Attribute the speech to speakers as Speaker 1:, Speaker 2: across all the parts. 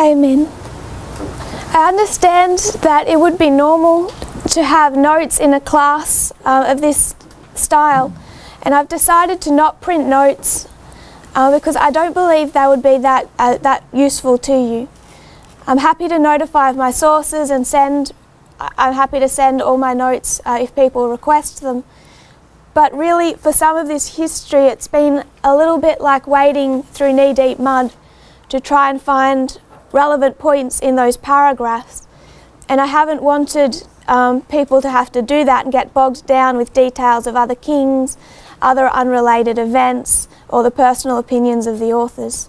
Speaker 1: Amen. I understand that it would be normal to have notes in a class of this style, and I've decided to not print notes because I don't believe they would be that useful to you. I'm happy to notify of my sources and I'm happy to send all my notes if people request them. But really, for some of this history, it's been a little bit like wading through knee-deep mud to try and find relevant points in those paragraphs. And I haven't wanted people to have to do that and get bogged down with details of other kings, other unrelated events, or the personal opinions of the authors.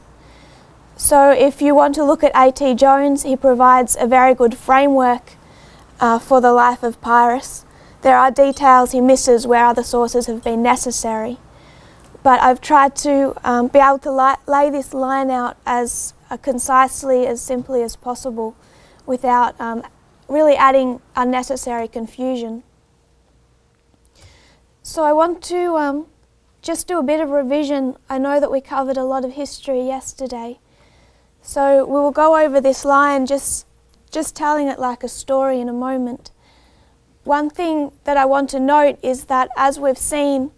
Speaker 1: So if you want to look at A.T. Jones, he provides a very good framework for the life of Pyrrhus. There are details he misses where other sources have been necessary. But I've tried to be able to lay this line out as concisely, as simply as possible, without really adding unnecessary confusion. So I want to just do a bit of revision. I know that we covered a lot of history yesterday. So we will go over this line, just telling it like a story in a moment. One thing that I want to note is that, as we've seen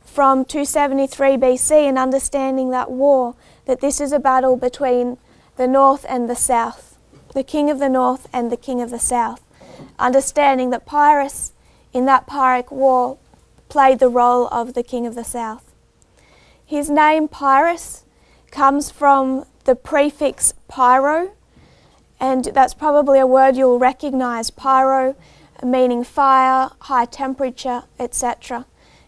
Speaker 1: from 273 BC and understanding that war, that this is a battle between the north and the south, the king of the north and the king of the south. Understanding that Pyrrhus, in that Pyrrhic war, played the role of the king of the south. His name, Pyrrhus, comes from the prefix pyro, and that's probably a word you'll recognise. Pyro meaning fire, high temperature, etc.,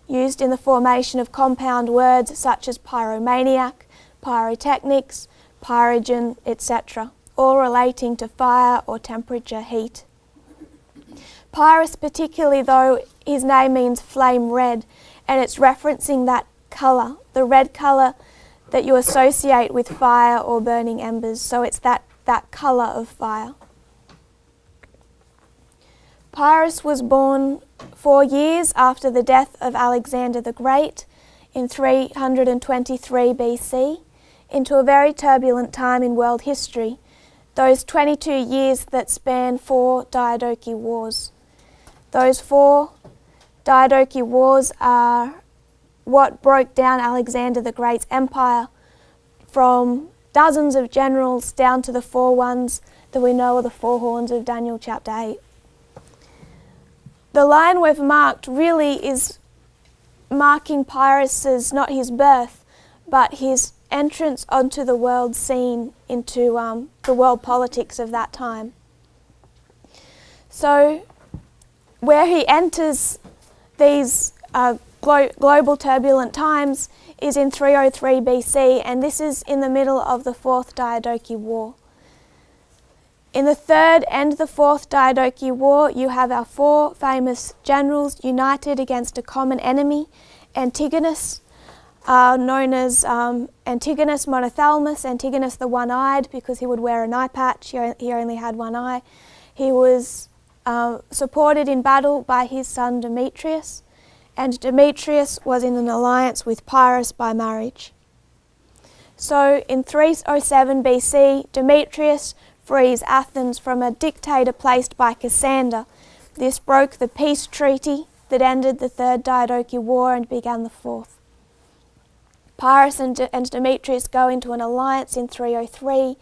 Speaker 1: used in the formation of compound words such as pyromaniac, pyrotechnics, pyrogen, etc., all relating to fire or temperature, heat. Pyrrhus particularly, though, his name means flame red, and it's referencing that colour, the red colour that you associate with fire or burning embers, so it's that colour of fire. Pyrrhus was born 4 years after the death of Alexander the Great in 323 BC into a very turbulent time in world history, those 22 years that span 4 Diadochi Wars. Those 4 Diadochi Wars are what broke down Alexander the Great's empire from dozens of generals down to the 4 ones that we know are the 4 horns of Daniel chapter 8. The line we've marked really is marking Pyrrhus's, not his birth, but his entrance onto the world scene, into the world politics of that time. So where he enters these global turbulent times is in 303 BC, and this is in the middle of the 4th Diadochi War. In the 3rd and the 4th Diadochi War, you have our 4 famous generals united against a common enemy, Antigonus, known as Antigonus Monothelmus, Antigonus the one-eyed, because he would wear an eye patch, he only had one eye. He was supported in battle by his son Demetrius, and Demetrius was in an alliance with Pyrrhus by marriage. So in 307 BC, Demetrius frees Athens from a dictator placed by Cassander. This broke the peace treaty that ended the 3rd Diadochi War and began the 4th. Pyrrhus and Demetrius go into an alliance in 303.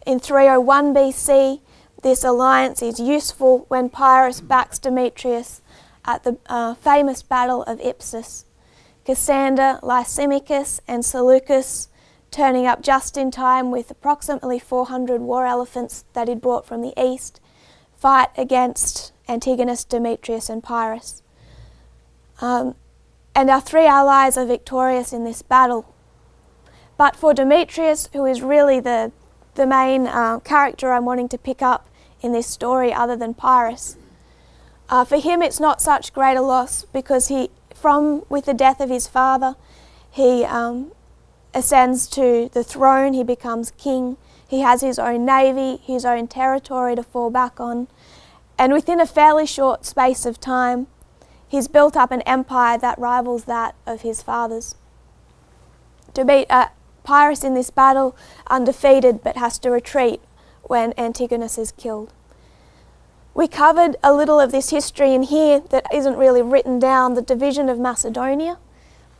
Speaker 1: In 301 BC, this alliance is useful when Pyrrhus backs Demetrius at the famous Battle of Ipsus. Cassander, Lysimachus and Seleucus, turning up just in time with approximately 400 war elephants that he'd brought from the east, fight against Antigonus, Demetrius and Pyrrhus. And our 3 allies are victorious in this battle. But for Demetrius, who is really the main character I'm wanting to pick up in this story other than Pyrrhus, for him it's not such great a loss, because with the death of his father, he ascends to the throne, he becomes king, he has his own navy, his own territory to fall back on, and within a fairly short space of time, he's built up an empire that rivals that of his father's. Pyrrhus in this battle undefeated but has to retreat when Antigonus is killed. We covered a little of this history in here that isn't really written down, the division of Macedonia.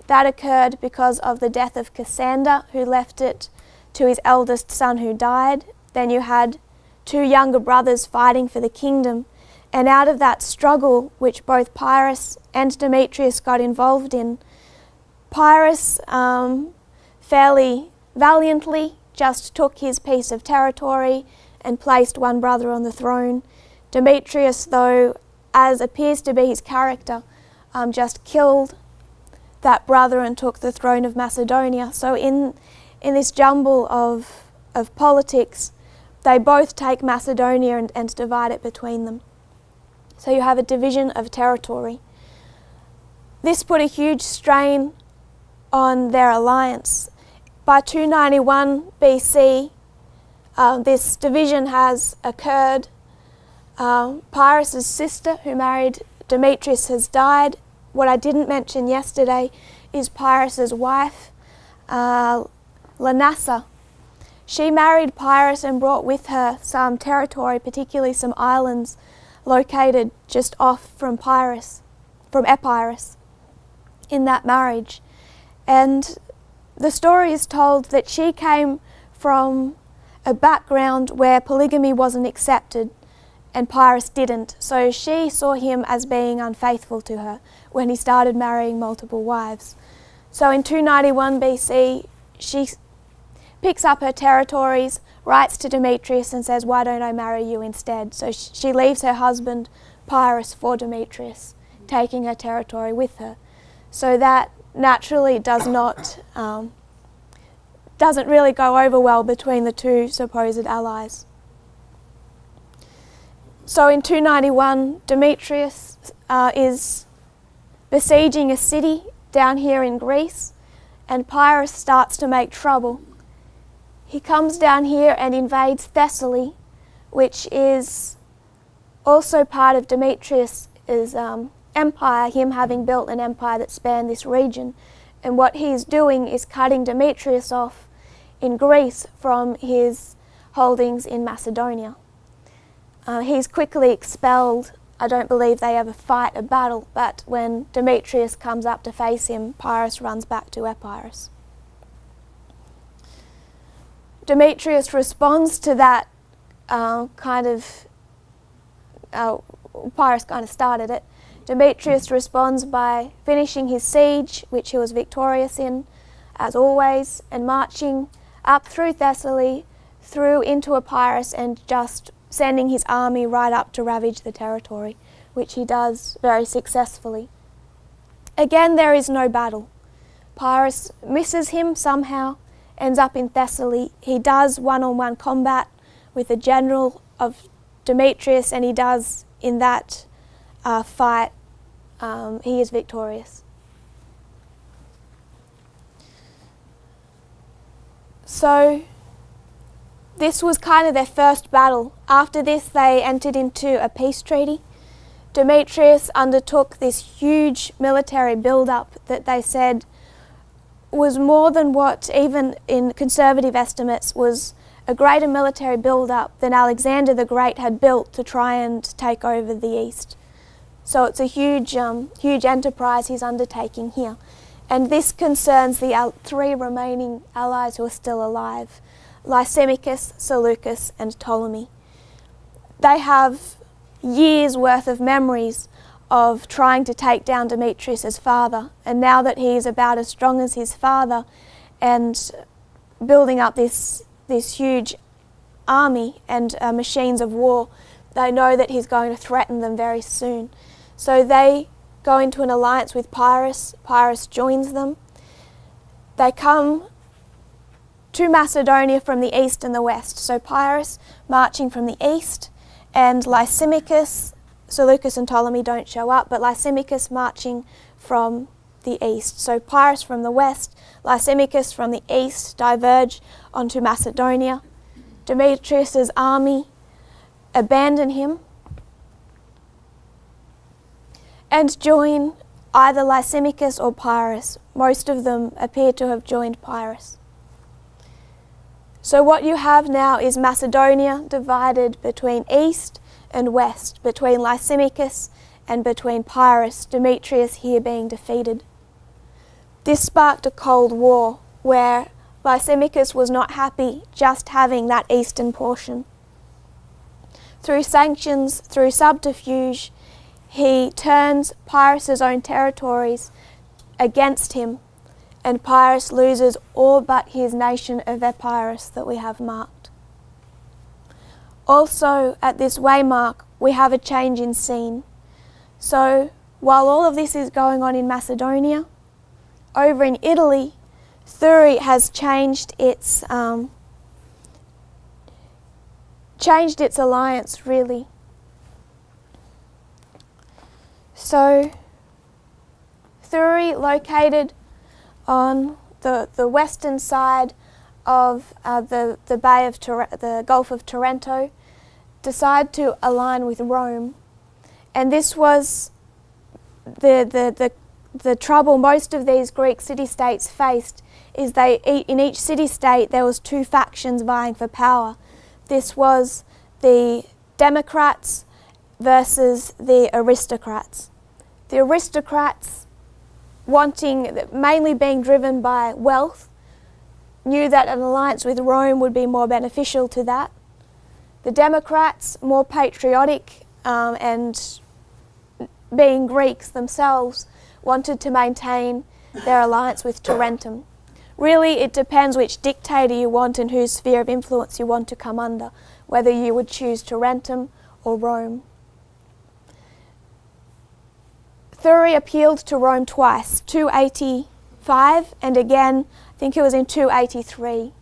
Speaker 1: That occurred because of the death of Cassander, who left it to his eldest son who died. Then you had two younger brothers fighting for the kingdom. And out of that struggle, which both Pyrrhus and Demetrius got involved in, Pyrrhus fairly valiantly just took his piece of territory and placed one brother on the throne. Demetrius, though, as appears to be his character, just killed that brother and took the throne of Macedonia. So in this jumble of politics, they both take Macedonia and divide it between them. So you have a division of territory. This put a huge strain on their alliance. By 291 BC, this division has occurred. Pyrrhus' sister, who married Demetrius, has died. What I didn't mention yesterday is Pyrrhus' wife, Lanassa. She married Pyrrhus and brought with her some territory, particularly some islands located just off from Epirus in that marriage. And the story is told that she came from a background where polygamy wasn't accepted and Pyrrhus didn't. So she saw him as being unfaithful to her when he started marrying multiple wives. So in 291 BC, she picks up her territories, writes to Demetrius and says, "Why don't I marry you instead?" So she leaves her husband Pyrrhus for Demetrius, taking her territory with her. So that naturally doesn't really go over well between the two supposed allies. So in 291, Demetrius is besieging a city down here in Greece, and Pyrrhus starts to make trouble. He comes down here and invades Thessaly, which is also part of Demetrius' empire, him having built an empire that spanned this region. And what he's doing is cutting Demetrius off in Greece from his holdings in Macedonia. He's quickly expelled. I don't believe they ever fight a battle, but when Demetrius comes up to face him, Pyrrhus runs back to Epirus. Demetrius responds to that Pyrrhus kind of started it. Demetrius responds by finishing his siege, which he was victorious in, as always, and marching up through Thessaly, through into Epirus, and just sending his army right up to ravage the territory, which he does very successfully. Again, there is no battle. Pyrrhus misses him somehow, ends up in Thessaly. He does one-on-one combat with the general of Demetrius, and he does in that fight, he is victorious. So this was kind of their first battle. After this, they entered into a peace treaty. Demetrius undertook this huge military build-up that they said was more than what, even in conservative estimates, was a greater military build-up than Alexander the Great had built to try and take over the East. So it's a huge enterprise he's undertaking here. And this concerns the three remaining allies who are still alive: Lysimachus, Seleucus, and Ptolemy. They have years' worth of memories of trying to take down Demetrius' father, and now that he is about as strong as his father and building up this huge army and machines of war, they know that he's going to threaten them very soon. So they go into an alliance with Pyrrhus. Pyrrhus joins them. They come to Macedonia from the east and the west. So Pyrrhus marching from the east, and Lysimachus, Seleucus and Ptolemy don't show up, but Lysimachus marching from the east. So Pyrrhus from the west, Lysimachus from the east diverge onto Macedonia. Demetrius' army abandon him and join either Lysimachus or Pyrrhus. Most of them appear to have joined Pyrrhus. So what you have now is Macedonia divided between east and west, between Lysimachus and between Pyrrhus, Demetrius here being defeated. This sparked a cold war where Lysimachus was not happy just having that eastern portion. Through sanctions, through subterfuge, he turns Pyrrhus's own territories against him, and Pyrrhus loses all but his nation of Epirus that we have marked. Also, at this waymark, we have a change in scene. So, while all of this is going on in Macedonia, over in Italy, Thurii has changed its alliance, really. So, Thurii, located on the western side of the Gulf of Taranto, decide to align with Rome, and this was the trouble most of these Greek city-states faced. Is in each city-state there was two factions vying for power. This was the democrats versus the aristocrats. The aristocrats, mainly being driven by wealth, knew that an alliance with Rome would be more beneficial to that. The democrats, more patriotic and being Greeks themselves, wanted to maintain their alliance with Tarentum. Really, it depends which dictator you want and whose sphere of influence you want to come under, whether you would choose Tarentum or Rome. Thurii appealed to Rome twice, 285 and again, I think it was in 283.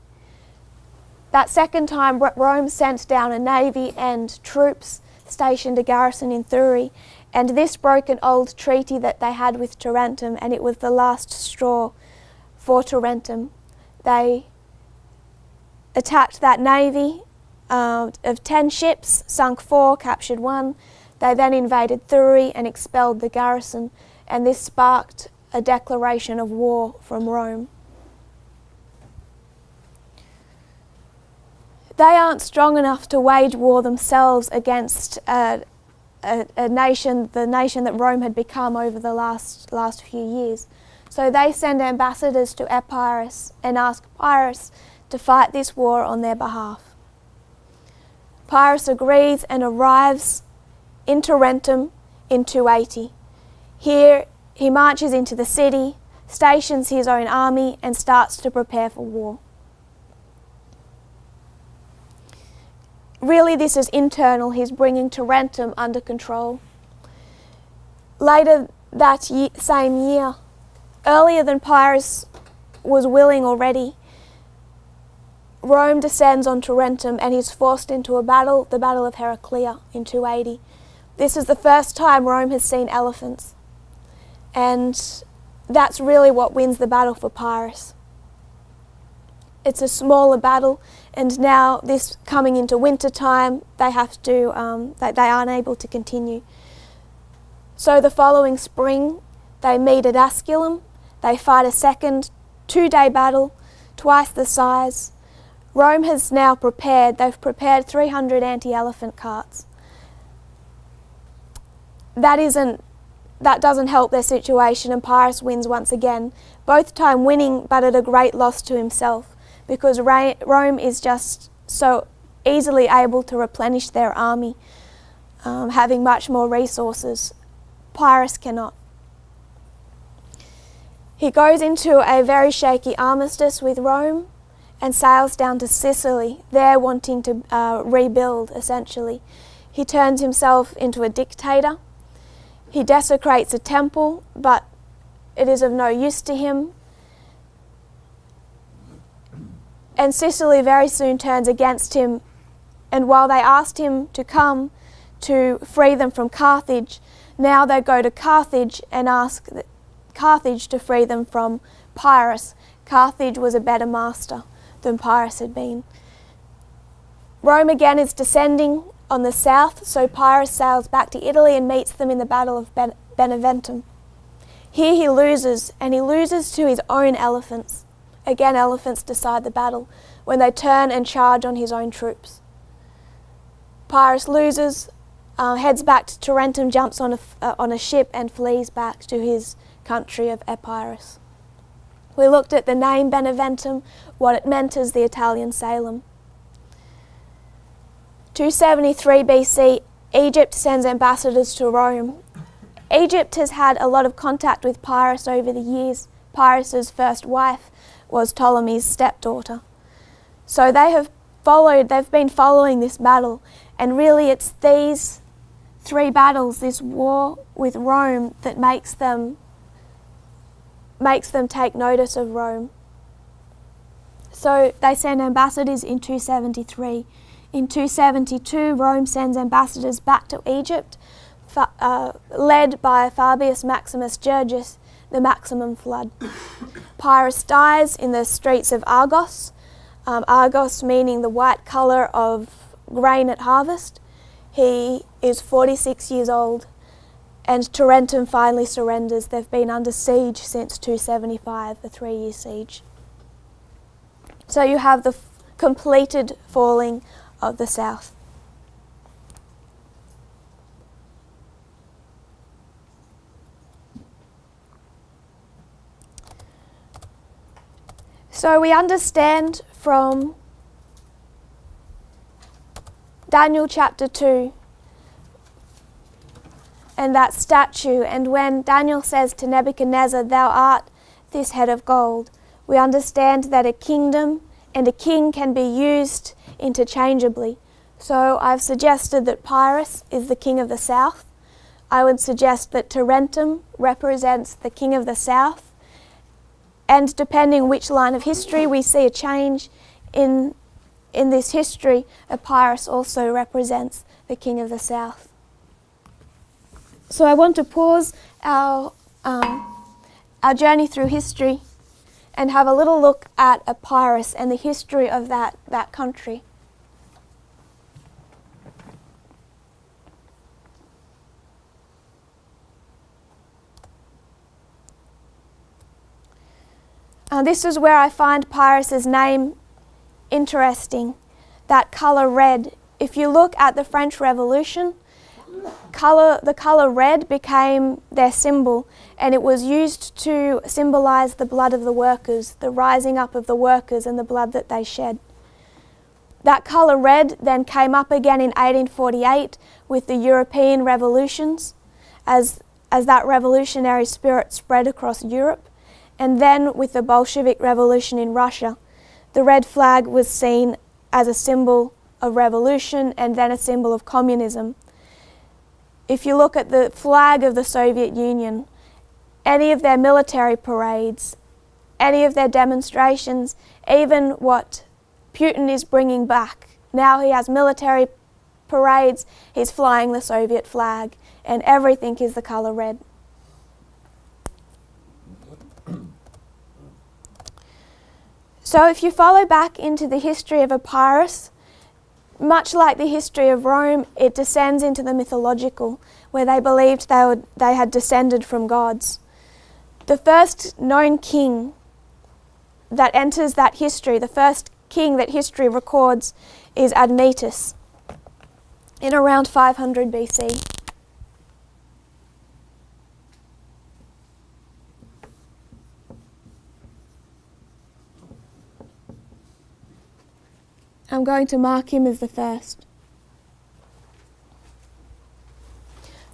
Speaker 1: That second time, Rome sent down a navy and troops, stationed a garrison in Thurii, and this broke an old treaty that they had with Tarentum, and it was the last straw for Tarentum. They attacked that navy of 10 ships, sunk 4, captured 1. They then invaded Thurii and expelled the garrison, and this sparked a declaration of war from Rome. They aren't strong enough to wage war themselves against a nation, the nation that Rome had become over the last few years. So they send ambassadors to Epirus and ask Pyrrhus to fight this war on their behalf. Pyrrhus agrees and arrives in Tarentum in 280. Here he marches into the city, stations his own army and starts to prepare for war. Really, this is internal. He's bringing Tarentum under control. Later that same year, earlier than Pyrrhus was willing already, Rome descends on Tarentum and he's forced into a battle, the Battle of Heraclea in 280. This is the first time Rome has seen elephants, and that's really what wins the battle for Pyrrhus. It's a smaller battle, and now this coming into winter time, they aren't able to continue. So the following spring, they meet at Asculum. They fight a second 2-day battle, twice the size. Rome has now they've prepared 300 anti-elephant carts. That doesn't help their situation, and Pyrrhus wins once again, both time winning but at a great loss to himself, because Rome is just so easily able to replenish their army, having much more resources. Pyrrhus cannot. He goes into a very shaky armistice with Rome and sails down to Sicily, there wanting to rebuild, essentially. He turns himself into a dictator. He desecrates a temple, but it is of no use to him. And Sicily very soon turns against him, and while they asked him to come to free them from Carthage, now they go to Carthage and ask Carthage to free them from Pyrrhus. Carthage was a better master than Pyrrhus had been. Rome again is descending on the south, so Pyrrhus sails back to Italy and meets them in the Battle of Beneventum. Here he loses, and he loses to his own elephants. Again, elephants decide the battle. when they turn and charge on his own troops. Pyrrhus loses, heads back to Tarentum, jumps on a ship and flees back to his country of Epirus. We looked at the name Beneventum, what it meant as the Italian Salem. 273 BC, Egypt sends ambassadors to Rome. Egypt has had a lot of contact with Pyrrhus over the years. Pyrrhus's first wife was Ptolemy's stepdaughter. So they've been following this battle, and really it's these three battles, this war with Rome, that makes them take notice of Rome. So they send ambassadors in 273. In 272, Rome sends ambassadors back to Egypt, led by Fabius Maximus Gergus, the Maximum Flood. Pyrrhus dies in the streets of Argos, Argos meaning the white colour of grain at harvest. He is 46 years old, and Tarentum finally surrenders. They've been under siege since 275, a 3-year siege. So you have the completed falling of the south. So we understand from Daniel chapter 2 and that statue, and when Daniel says to Nebuchadnezzar, "Thou art this head of gold," we understand that a kingdom and a king can be used interchangeably. So I've suggested that Pyrrhus is the king of the south. I would suggest that Tarentum represents the king of the south, and depending which line of history we see a change in this history, Pyrrhus also represents the king of the south. So I want to pause our journey through history and have a little look at Pyrrhus and the history of that country. This is where I find Pyrrhus's name interesting, that colour red. If you look at the French Revolution, the colour red became their symbol, and it was used to symbolise the blood of the workers, the rising up of the workers and the blood that they shed. That colour red then came up again in 1848 with the European revolutions, as that revolutionary spirit spread across Europe. And then with the Bolshevik Revolution in Russia, the red flag was seen as a symbol of revolution and then a symbol of communism. If you look at the flag of the Soviet Union, any of their military parades, any of their demonstrations, even what Putin is bringing back, now he has military parades, he's flying the Soviet flag, and everything is the colour red. So if you follow back into the history of Pyrrhus, much like the history of Rome, it descends into the mythological, where they believed they had descended from gods. The first known king that enters that history, the first king that history records, is Admetus in around 500 BC. I'm going to mark him as the first.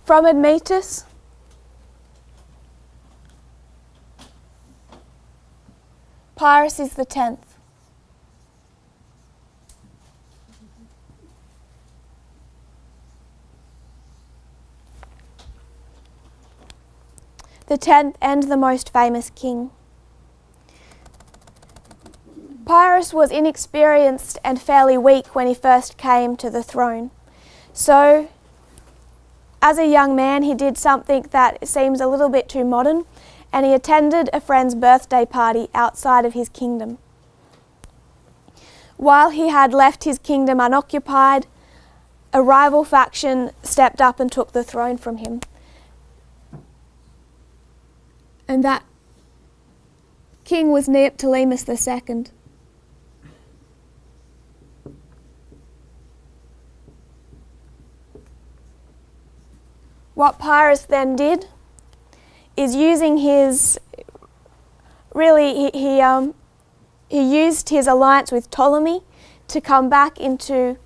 Speaker 1: From Admetus, Pyrrhus is the 10th. The 10th and the most famous king. Pyrrhus was inexperienced and fairly weak when he first came to the throne. So, as a young man, he did something that seems a little bit too modern, and he attended a friend's birthday party outside of his kingdom. While he had left his kingdom unoccupied, a rival faction stepped up and took the throne from him. And that king was Neoptolemus II. What Pyrrhus then did is using his, really he used his alliance with Ptolemy to come back into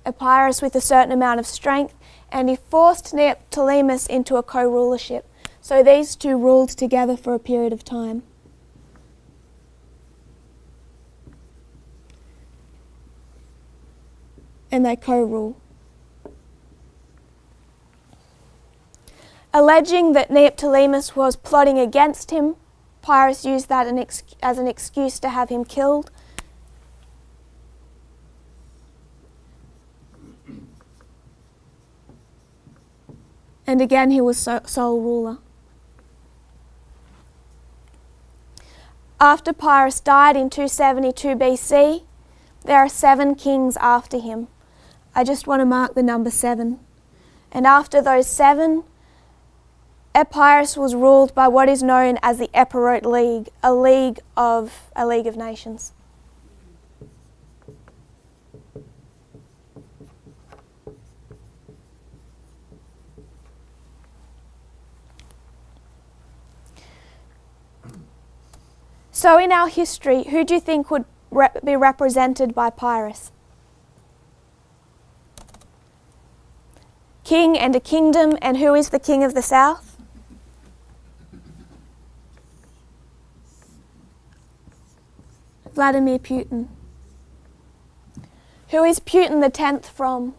Speaker 1: Epirus with a certain amount of strength, and he forced Neoptolemus into a co-rulership. So these two ruled together for a period of time. And they co-rule. Alleging that Neoptolemus was plotting against him, Pyrrhus used that as an excuse to have him killed. And again, he was sole ruler. After Pyrrhus died in 272 BC, there are 7 kings after him. I just want to mark the number 7. And after those 7, Epirus was ruled by what is known as the Epirot League, a league of nations. So in our history, who do you think would be represented by Pyrrhus? King and a kingdom, and who is the king of the south? Vladimir Putin. Who is Putin the 10th from,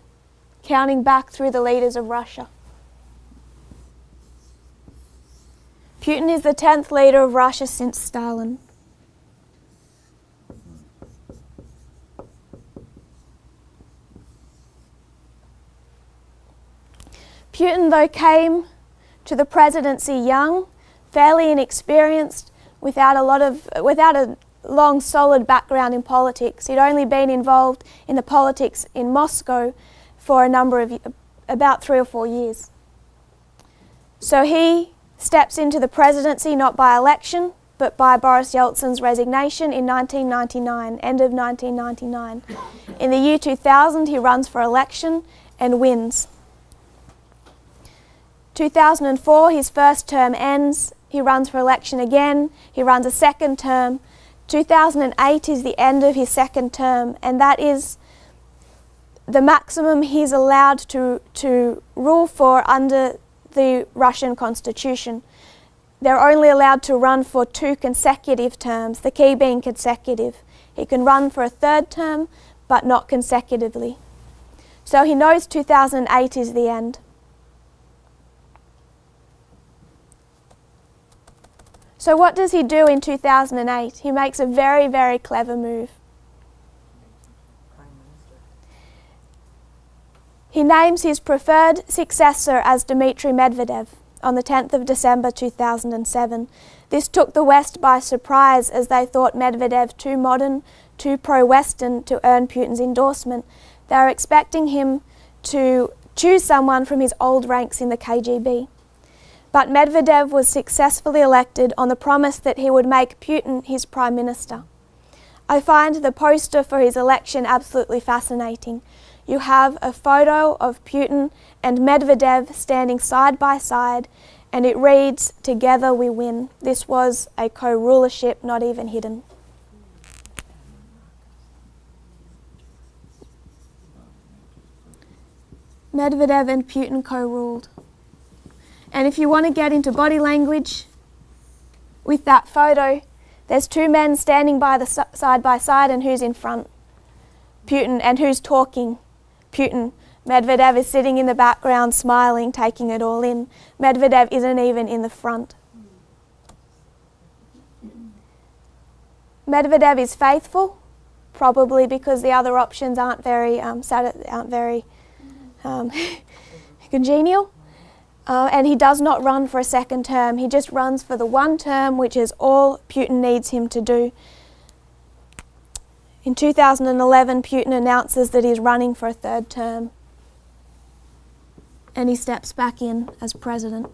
Speaker 1: counting back through the leaders of Russia? Putin is the 10th leader of Russia since Stalin. Putin, though, came to the presidency young, fairly inexperienced, without a long, solid background in politics. He'd only been involved in the politics in Moscow for about 3 or 4 years. So he steps into the presidency not by election, but by Boris Yeltsin's resignation in 1999, end of 1999. In the year 2000, he runs for election and wins. 2004, his first term ends. He runs for election again. He runs a second term. 2008 is the end of his second term, and that is the maximum he's allowed to rule for under the Russian constitution. They're only allowed to run for 2 consecutive terms, the key being consecutive. He can run for a third term, but not consecutively. So he knows 2008 is the end. So what does he do in 2008? He makes a very, very clever move. He names his preferred successor as Dmitry Medvedev on the 10th of December 2007. This took the West by surprise, as they thought Medvedev too modern, too pro-Western to earn Putin's endorsement. They were expecting him to choose someone from his old ranks in the KGB. But Medvedev was successfully elected on the promise that he would make Putin his prime minister. I find the poster for his election absolutely fascinating. You have a photo of Putin and Medvedev standing side by side, and it reads, "Together we win." This was a co-rulership, not even hidden. Medvedev and Putin co-ruled. And if you want to get into body language with that photo, there's 2 men standing side by side, and who's in front? Putin. And who's talking? Putin. Medvedev is sitting in the background smiling, taking it all in. Medvedev isn't even in the front. Medvedev is faithful, probably because the other options aren't very congenial. And he does not run for a second term. He just runs for the 1 term, which is all Putin needs him to do. In 2011, Putin announces that he's running for a 3rd term, and he steps back in as president.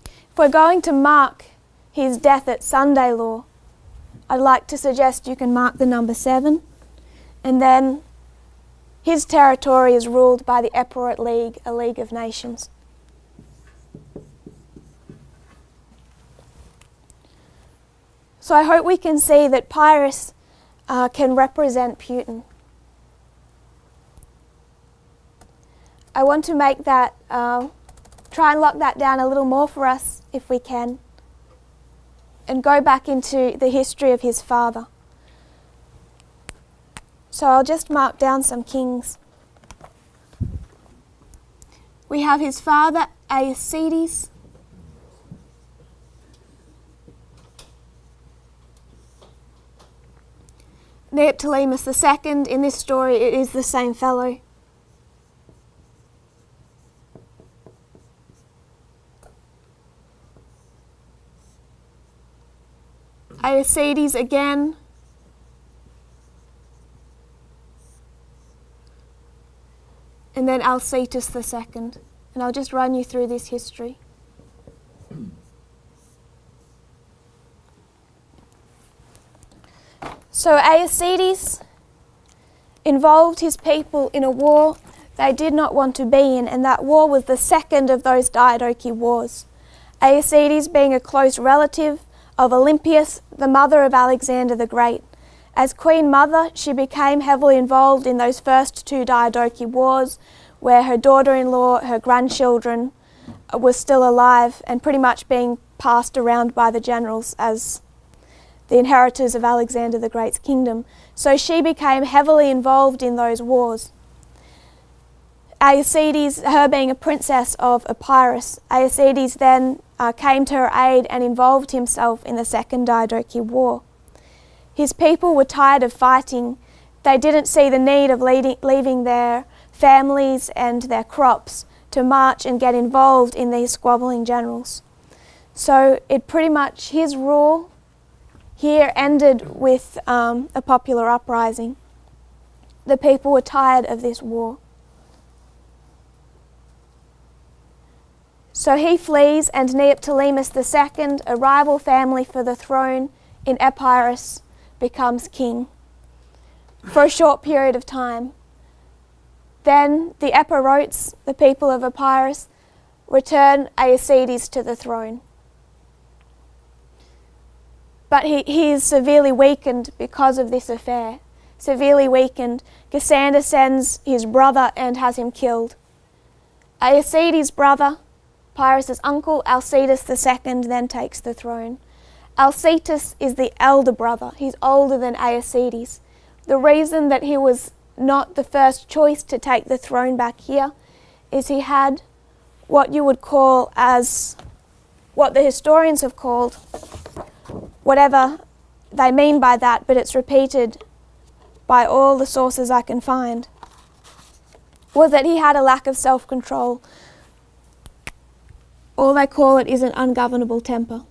Speaker 1: If we're going to mark his death at Sunday law, I'd like to suggest you can mark the number 7, and then his territory is ruled by the Epirot League, a league of nations. So I hope we can see that Pyrrhus can represent Putin. I want to make that, try and lock that down a little more for us if we can, and go back into the history of his father. So I'll just mark down some kings. We have his father, Alcides. Neoptolemus II, in this story it is the same fellow. Alcides again. And then Alcetus II. And I'll just run you through this history. So Alcides involved his people in a war they did not want to be in, and that war was the second of those Diadochi wars. Alcides being a close relative of Olympias, the mother of Alexander the Great. As Queen Mother, she became heavily involved in those first two Diadochi wars, where her daughter-in-law, her grandchildren, was still alive and pretty much being passed around by the generals as the inheritors of Alexander the Great's kingdom. So she became heavily involved in those wars. Alcides, her being a princess of Epirus, Alcides then came to her aid and involved himself in the Second Diadochi War. His people were tired of fighting. They didn't see the need of leaving their families and their crops to march and get involved in these squabbling generals. So it pretty much, his rule here ended with a popular uprising. The people were tired of this war. So he flees, and Neoptolemus II, a rival family for the throne in Epirus, becomes king for a short period of time. Then the Epirotes, the people of Epirus, return Alcides to the throne. But he is severely weakened because of this affair. Severely weakened. Cassander sends his brother and has him killed. Alcides' brother, Pyrrhus' uncle, Alcetus II, then takes the throne. Alcetus is the elder brother. He's older than Alcides. The reason that he was not the first choice to take the throne back here is he had what you would call as, what the historians have called, whatever they mean by that, but it's repeated by all the sources I can find, was that he had a lack of self-control. All they call it is an ungovernable temper.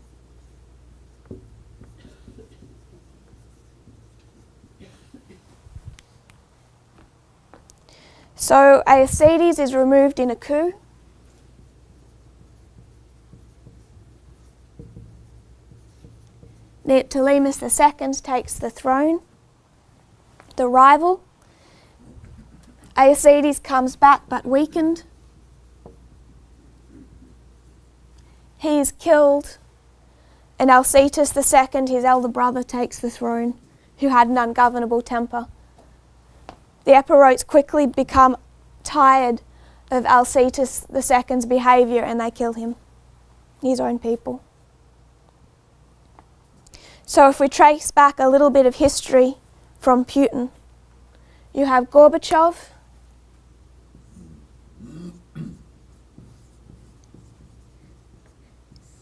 Speaker 1: So Alcides is removed in a coup. Neoptolemus II takes the throne. The rival, Alcides, comes back but weakened. He is killed, and Alcetus II, his elder brother, takes the throne, who had an ungovernable temper. The Epirotes quickly become tired of Alcetus II's behaviour, and they kill him, his own people. So if we trace back a little bit of history from Putin, you have Gorbachev,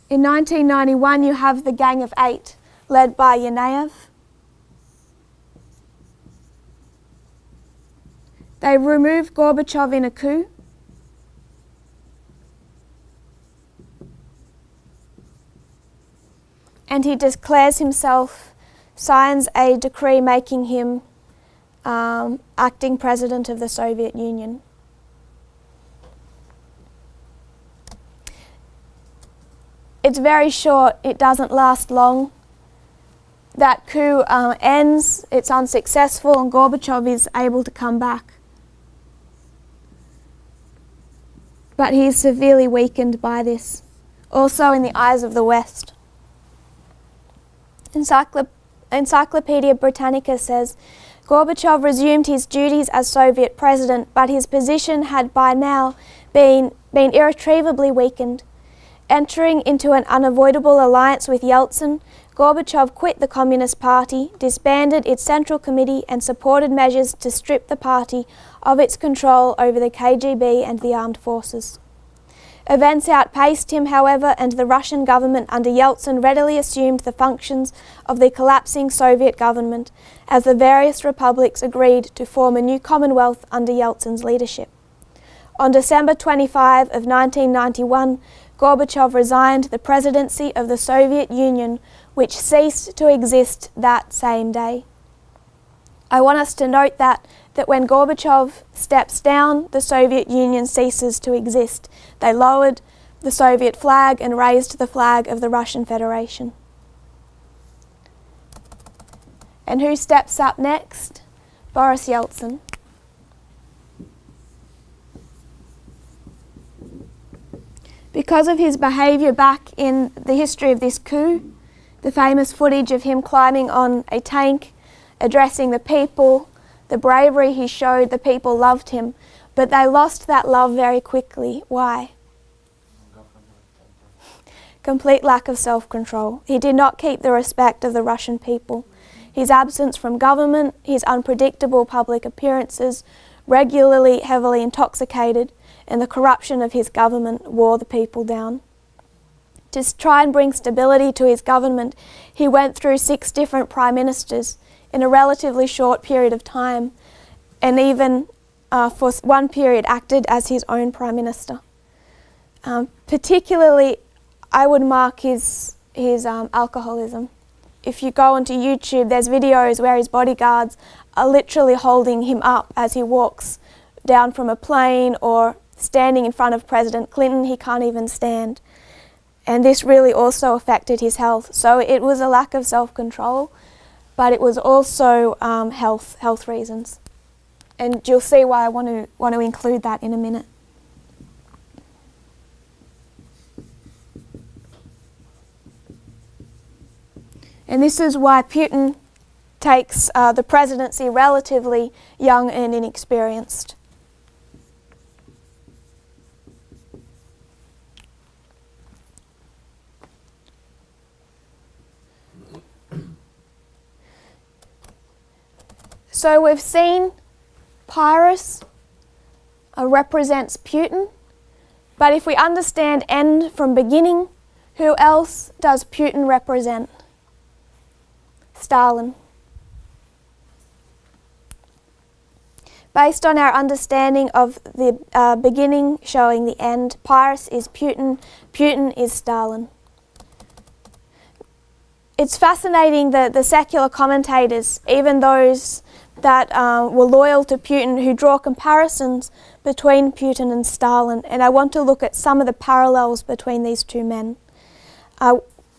Speaker 1: in 1991 you have the Gang of Eight, led by Yanayev. They remove Gorbachev in a coup. And he declares himself, signs a decree making him acting president of the Soviet Union. It's very short, it doesn't last long. That coup ends, it's unsuccessful, and Gorbachev is able to come back but he is severely weakened by this, also in the eyes of the West. Encyclopedia Britannica says, Gorbachev resumed his duties as Soviet president, but his position had by now been irretrievably weakened. Entering into an unavoidable alliance with Yeltsin, Gorbachev quit the Communist Party, disbanded its Central Committee and supported measures to strip the party of its control over the KGB and the armed forces. Events outpaced him, however, and the Russian government under Yeltsin readily assumed the functions of the collapsing Soviet government, as the various republics agreed to form a new Commonwealth under Yeltsin's leadership. On December 25 of 1991, Gorbachev resigned the presidency of the Soviet Union, which ceased to exist that same day. I want us to note that when Gorbachev steps down, the Soviet Union ceases to exist. They lowered the Soviet flag and raised the flag of the Russian Federation. And who steps up next? Boris Yeltsin. Because of his behaviour back in the history of this coup, the famous footage of him climbing on a tank, addressing the people, the bravery he showed, the people loved him, but they lost that love very quickly. Why? Complete lack of self-control. He did not keep the respect of the Russian people. His absence from government, his unpredictable public appearances, regularly heavily intoxicated, and the corruption of his government wore the people down. To try and bring stability to his government, he went through 6 different prime ministers in a relatively short period of time, and even for one period acted as his own prime minister. Particularly, I would mark his alcoholism. If you go onto YouTube, there's videos where his bodyguards are literally holding him up as he walks down from a plane or standing in front of President Clinton. He can't even stand. And this really also affected his health. So it was a lack of self-control, but it was also health reasons. And you'll see why I want to include that in a minute. And this is why Putin takes the presidency relatively young and inexperienced. So we've seen Pyrrhus represents Putin, but if we understand end from beginning, who else does Putin represent? Stalin. Based on our understanding of the beginning showing the end, Pyrrhus is Putin, Putin is Stalin. It's fascinating that the secular commentators, even those that were loyal to Putin, who draw comparisons between Putin and Stalin, and I want to look at some of the parallels between these two men.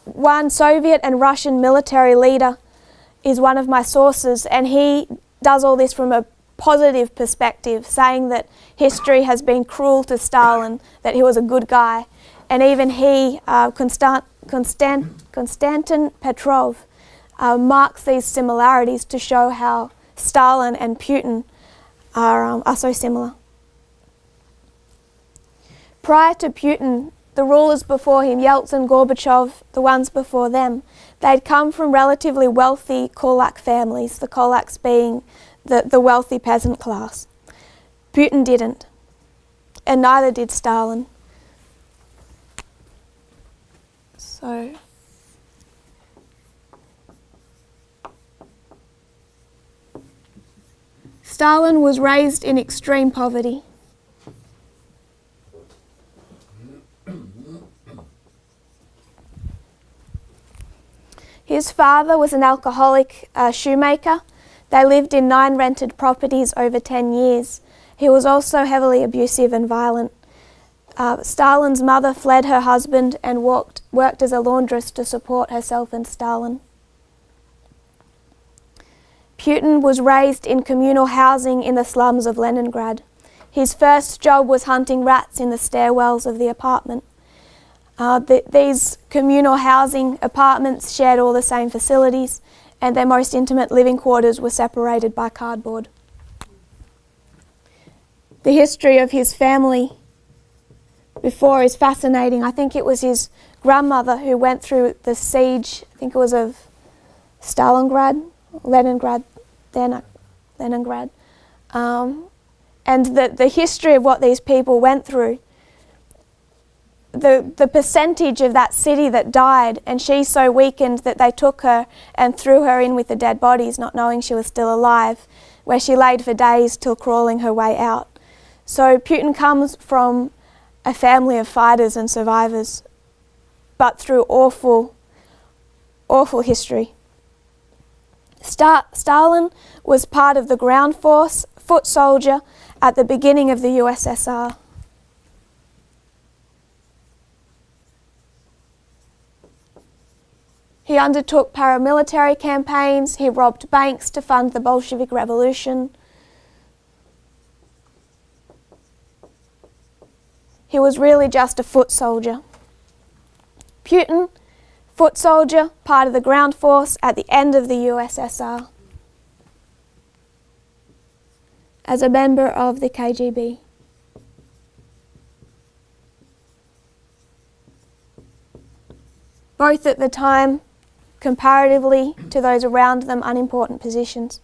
Speaker 1: One Soviet and Russian military leader is one of my sources, and he does all this from a positive perspective, saying that history has been cruel to Stalin, that he was a good guy. And even he, Konstantin Petrov, marks these similarities to show how Stalin and Putin are so similar. Prior to Putin, the rulers before him, Yeltsin, Gorbachev, the ones before them, they'd come from relatively wealthy Kulak families, the Kulaks being the wealthy peasant class. Putin didn't, and neither did Stalin. So Stalin was raised in extreme poverty. His father was an alcoholic shoemaker. They lived in 9 rented properties over 10 years. He was also heavily abusive and violent. Stalin's mother fled her husband and worked as a laundress to support herself and Stalin. Putin was raised in communal housing in the slums of Leningrad. His first job was hunting rats in the stairwells of the apartment. These communal housing apartments shared all the same facilities, and their most intimate living quarters were separated by cardboard. The history of his family before is fascinating. I think it was his grandmother who went through the siege, I think it was of Leningrad. And the history of what these people went through, the percentage of that city that died, and she's so weakened that they took her and threw her in with the dead bodies, not knowing she was still alive, where she laid for days till crawling her way out. So Putin comes from a family of fighters and survivors, but through awful, awful history. Stalin was part of the ground force, foot soldier, at the beginning of the USSR. He undertook paramilitary campaigns, he robbed banks to fund the Bolshevik Revolution. He was really just a foot soldier. Putin, foot soldier, part of the ground force at the end of the USSR, as a member of the KGB. Both at the time, comparatively to those around them, unimportant positions.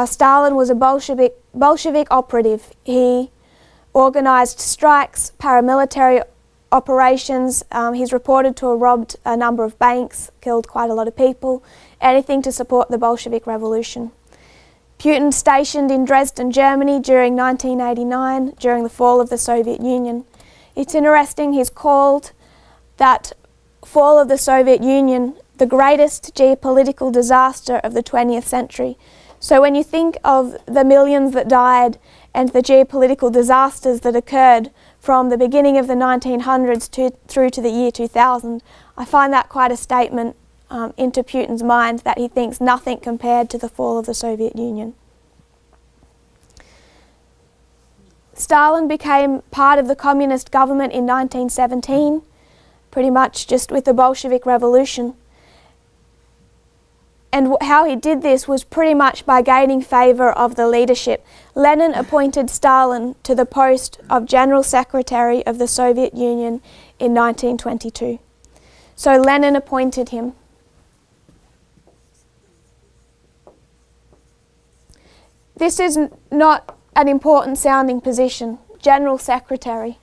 Speaker 1: Stalin was a Bolshevik operative. He organised strikes, paramilitary operations. He's reported to have robbed a number of banks, killed quite a lot of people, anything to support the Bolshevik Revolution. Putin stationed in Dresden, Germany during 1989, during the fall of the Soviet Union. It's interesting, he's called that fall of the Soviet Union the greatest geopolitical disaster of the 20th century. So when you think of the millions that died and the geopolitical disasters that occurred from the beginning of the 1900s through to the year 2000, I find that quite a statement into Putin's mind, that he thinks nothing compared to the fall of the Soviet Union. Stalin became part of the communist government in 1917, pretty much just with the Bolshevik Revolution. And how he did this was pretty much by gaining favour of the leadership. Lenin appointed Stalin to the post of General Secretary of the Soviet Union in 1922. So Lenin appointed him. This is not an important sounding position, General Secretary.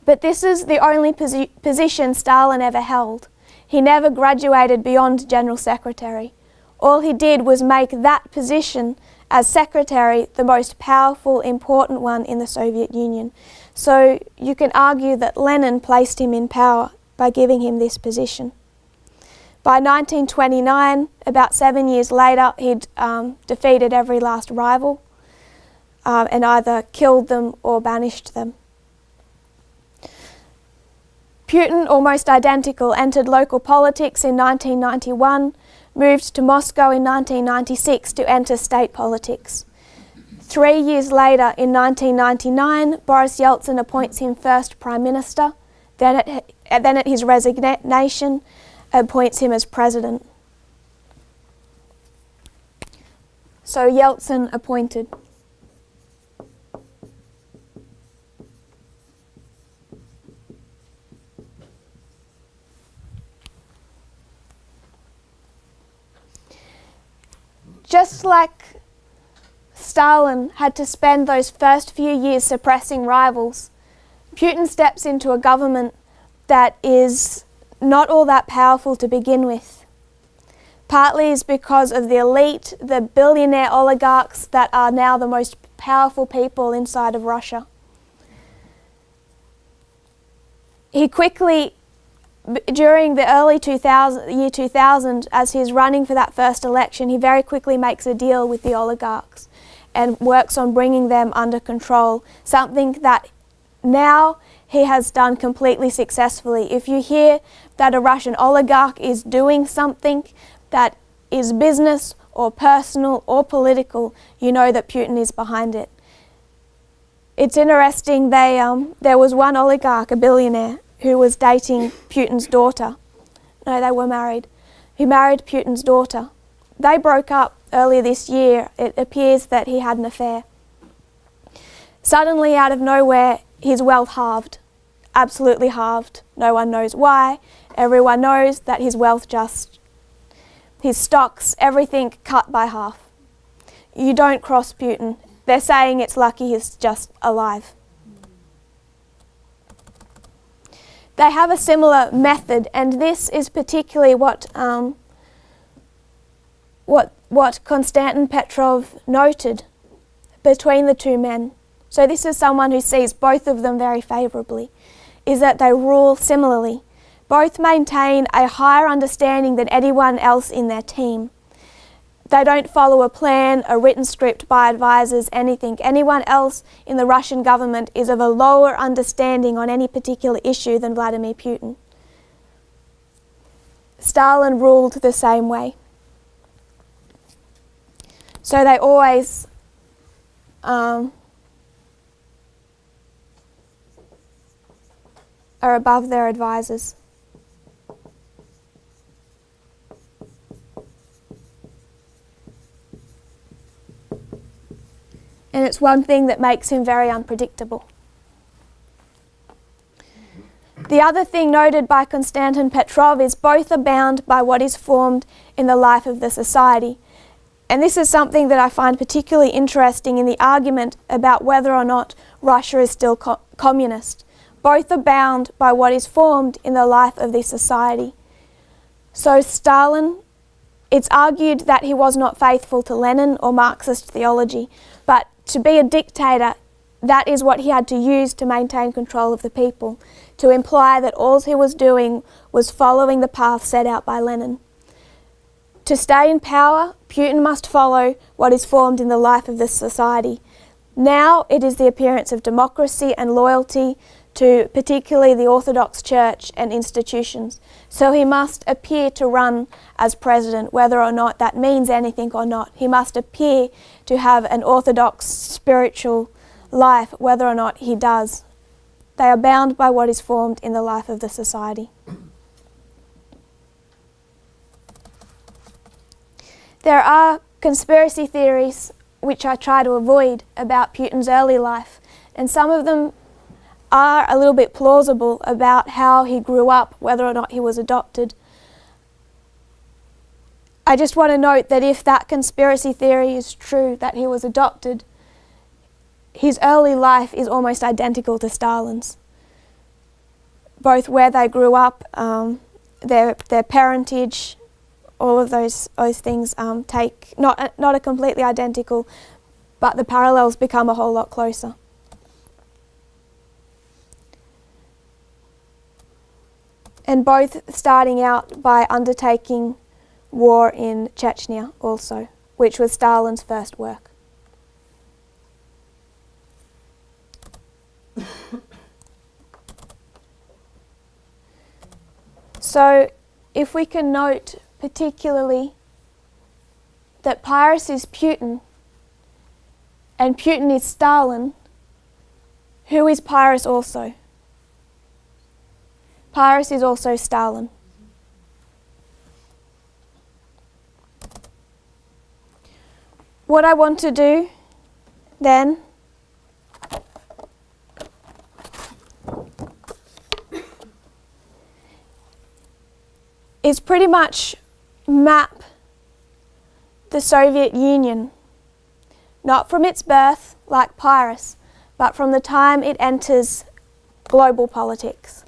Speaker 1: But this is the only position Stalin ever held. He never graduated beyond General Secretary. All he did was make that position as Secretary the most powerful, important one in the Soviet Union. So you can argue that Lenin placed him in power by giving him this position. By 1929, about 7 years later, he'd defeated every last rival and either killed them or banished them. Putin, almost identical, entered local politics in 1991, moved to Moscow in 1996 to enter state politics. 3 years later, in 1999, Boris Yeltsin appoints him first Prime Minister, then at his resignation, appoints him as President. So Yeltsin appointed. Just like Stalin had to spend those first few years suppressing rivals, Putin steps into a government that is not all that powerful to begin with. Partly is because of the elite, the billionaire oligarchs that are now the most powerful people inside of Russia. He quickly, during the early year 2000, as he's running for that first election, he very quickly makes a deal with the oligarchs and works on bringing them under control, something that now he has done completely successfully. If you hear that a Russian oligarch is doing something that is business or personal or political, you know that Putin is behind it. It's interesting, there was one oligarch, a billionaire, who was dating Putin's daughter. No, they were married. He married Putin's daughter. They broke up earlier this year. It appears that he had an affair. Suddenly, out of nowhere, his wealth halved. Absolutely halved. No one knows why. Everyone knows that his wealth his stocks, everything cut by half. You don't cross Putin. They're saying it's lucky he's just alive. They have a similar method, and this is particularly what Konstantin Petrov noted between the two men. So this is someone who sees both of them very favourably, is that they rule similarly. Both maintain a higher understanding than anyone else in their team. They don't follow a plan, a written script by advisors, anything. Anyone else in the Russian government is of a lower understanding on any particular issue than Vladimir Putin. Stalin ruled the same way. So they always are above their advisors. And it's one thing that makes him very unpredictable. The other thing noted by Konstantin Petrov is both are bound by what is formed in the life of the society. And this is something that I find particularly interesting in the argument about whether or not Russia is still communist. Both are bound by what is formed in the life of this society. So Stalin, it's argued that he was not faithful to Lenin or Marxist theology, but to be a dictator, that is what he had to use to maintain control of the people, to imply that all he was doing was following the path set out by Lenin. To stay in power, Putin must follow what is formed in the life of this society. Now it is the appearance of democracy and loyalty to particularly the Orthodox Church and institutions. So he must appear to run as president, whether or not that means anything or not. He must appear to have an Orthodox spiritual life, whether or not he does. They are bound by what is formed in the life of the society. There are conspiracy theories which I try to avoid about Putin's early life, and some of them are a little bit plausible about how he grew up, whether or not he was adopted. I just want to note that if that conspiracy theory is true, that he was adopted, his early life is almost identical to Stalin's. Both where they grew up, their parentage, all of those things take not a completely identical, but the parallels become a whole lot closer. And both starting out by undertaking war in Chechnya also, which was Stalin's first work. So if we can note particularly that Pyrrhus is Putin and Putin is Stalin, who is Pyrrhus also? Pyrrhus is also Stalin. What I want to do then is pretty much map the Soviet Union, not from its birth like Pyrrhus, but from the time it enters global politics.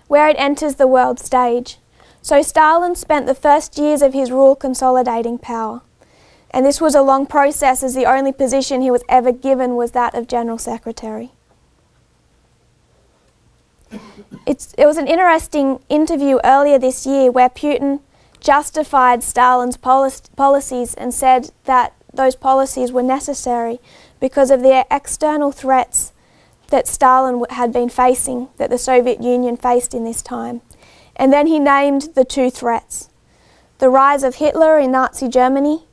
Speaker 1: Where it enters the world stage. So Stalin spent the first years of his rule consolidating power. And this was a long process, as the only position he was ever given was that of General Secretary. It was an interesting interview earlier this year where Putin justified Stalin's policies and said that those policies were necessary because of the external threats that Stalin had been facing, that the Soviet Union faced in this time. And then he named the two threats: the rise of Hitler in Nazi Germany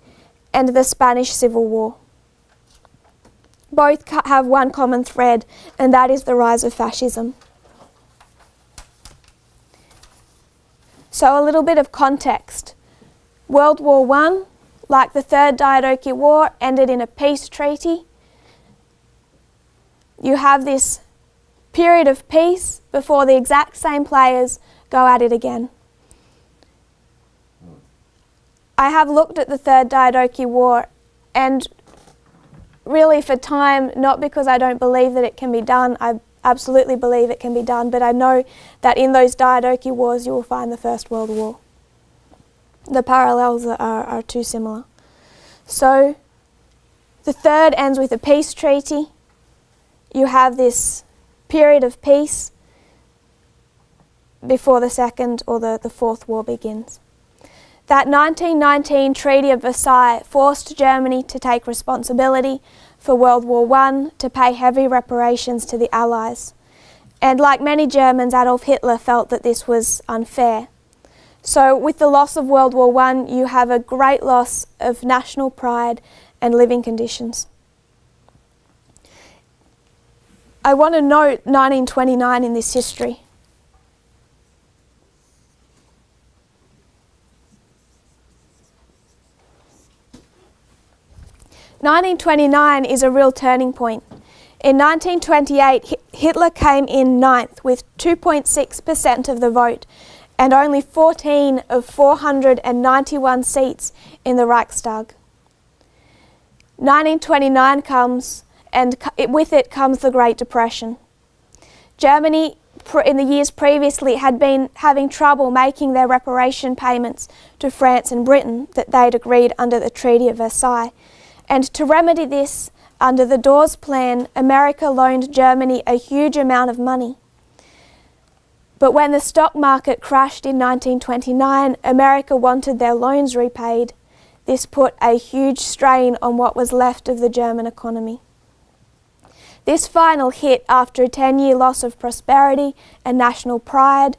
Speaker 1: and the Spanish Civil War. Both have one common thread, and that is the rise of fascism. So a little bit of context. World War I, like the Third Diadochi War, ended in a peace treaty. You have this period of peace before the exact same players go at it again. I have looked at the Third Diadochi War, and really for time, not because I don't believe that it can be done, I absolutely believe it can be done, but I know that in those Diadochi Wars you will find the First World War. The parallels are too similar. So the third ends with a peace treaty. You have this period of peace before the second or the fourth war begins. That 1919 Treaty of Versailles forced Germany to take responsibility for World War I, to pay heavy reparations to the Allies. And like many Germans, Adolf Hitler felt that this was unfair. So with the loss of World War I, you have a great loss of national pride and living conditions. I want to note 1929 in this history. (1929) is a real turning point. In 1928, Hitler came in ninth with 2.6% of the vote and only 14 of 491 seats in the Reichstag. 1929 comes, and with it comes the Great Depression. Germany, in the years previously, had been having trouble making their reparation payments to France and Britain that they'd agreed under the Treaty of Versailles. And to remedy this, under the Dawes Plan, America loaned Germany a huge amount of money. But when the stock market crashed in 1929, America wanted their loans repaid. This put a huge strain on what was left of the German economy. This final hit, after a 10-year loss of prosperity and national pride,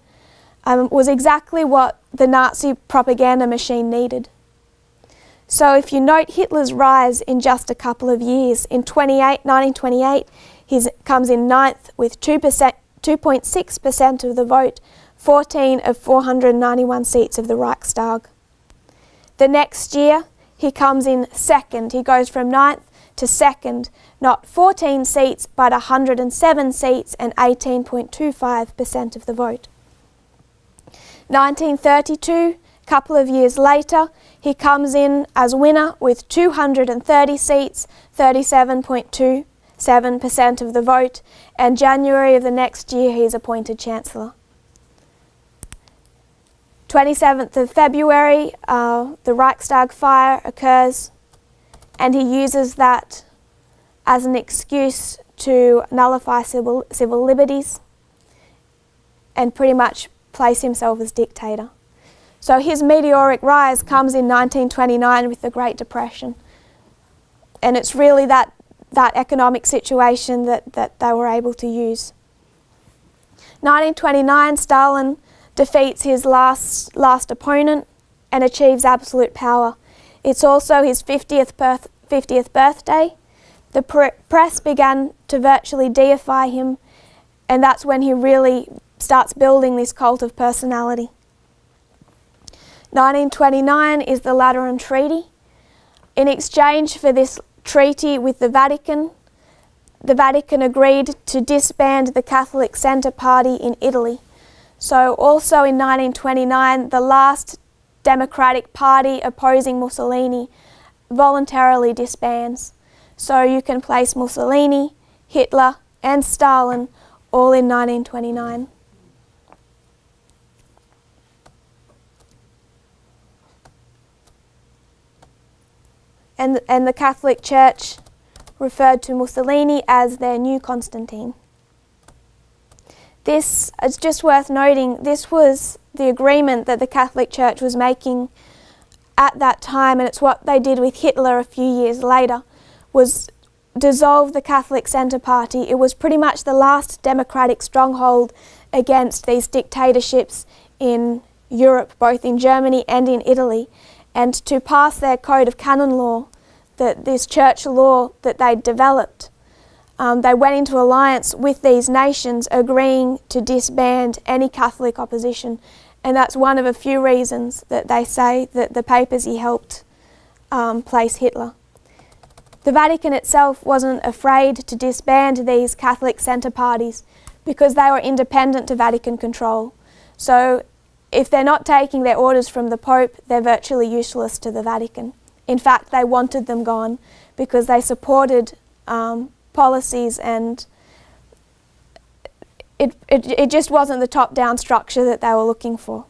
Speaker 1: was exactly what the Nazi propaganda machine needed. So if you note Hitler's rise in just a couple of years, in 1928 he comes in ninth with 2.6% of the vote, 14 of 491 seats of the Reichstag. The next year he comes in second. He goes from ninth to second, not 14 seats but 107 seats and 18.25% of the vote. 1932, a couple of years later, he comes in as winner with 230 seats, 37.27% of the vote, and January of the next year he is appointed Chancellor. 27th of February, the Reichstag fire occurs, and he uses that as an excuse to nullify civil liberties and pretty much place himself as dictator. So his meteoric rise comes in 1929 with the Great Depression. And it's really that economic situation that they were able to use. 1929, Stalin defeats his last opponent and achieves absolute power. It's also his 50th birthday. The press began to virtually deify him, and that's when he really starts building this cult of personality. 1929 is the Lateran Treaty. In exchange for this treaty with the Vatican agreed to disband the Catholic Centre Party in Italy. So also in 1929, the last Democratic Party opposing Mussolini voluntarily disbands. So you can place Mussolini, Hitler and Stalin all in 1929. And the Catholic Church referred to Mussolini as their new Constantine. This is just worth noting, this was the agreement that the Catholic Church was making at that time, and it's what they did with Hitler a few years later, was dissolve the Catholic Centre Party. It was pretty much the last democratic stronghold against these dictatorships in Europe, both in Germany and in Italy, and to pass their code of canon law, this church law that they developed. They went into alliance with these nations, agreeing to disband any Catholic opposition, and that's one of a few reasons that they say that the papacy helped place Hitler. The Vatican itself wasn't afraid to disband these Catholic centre parties because they were independent to Vatican control. So if they're not taking their orders from the Pope, they're virtually useless to the Vatican. In fact, they wanted them gone because they supported policies, and it just wasn't the top-down structure that they were looking for,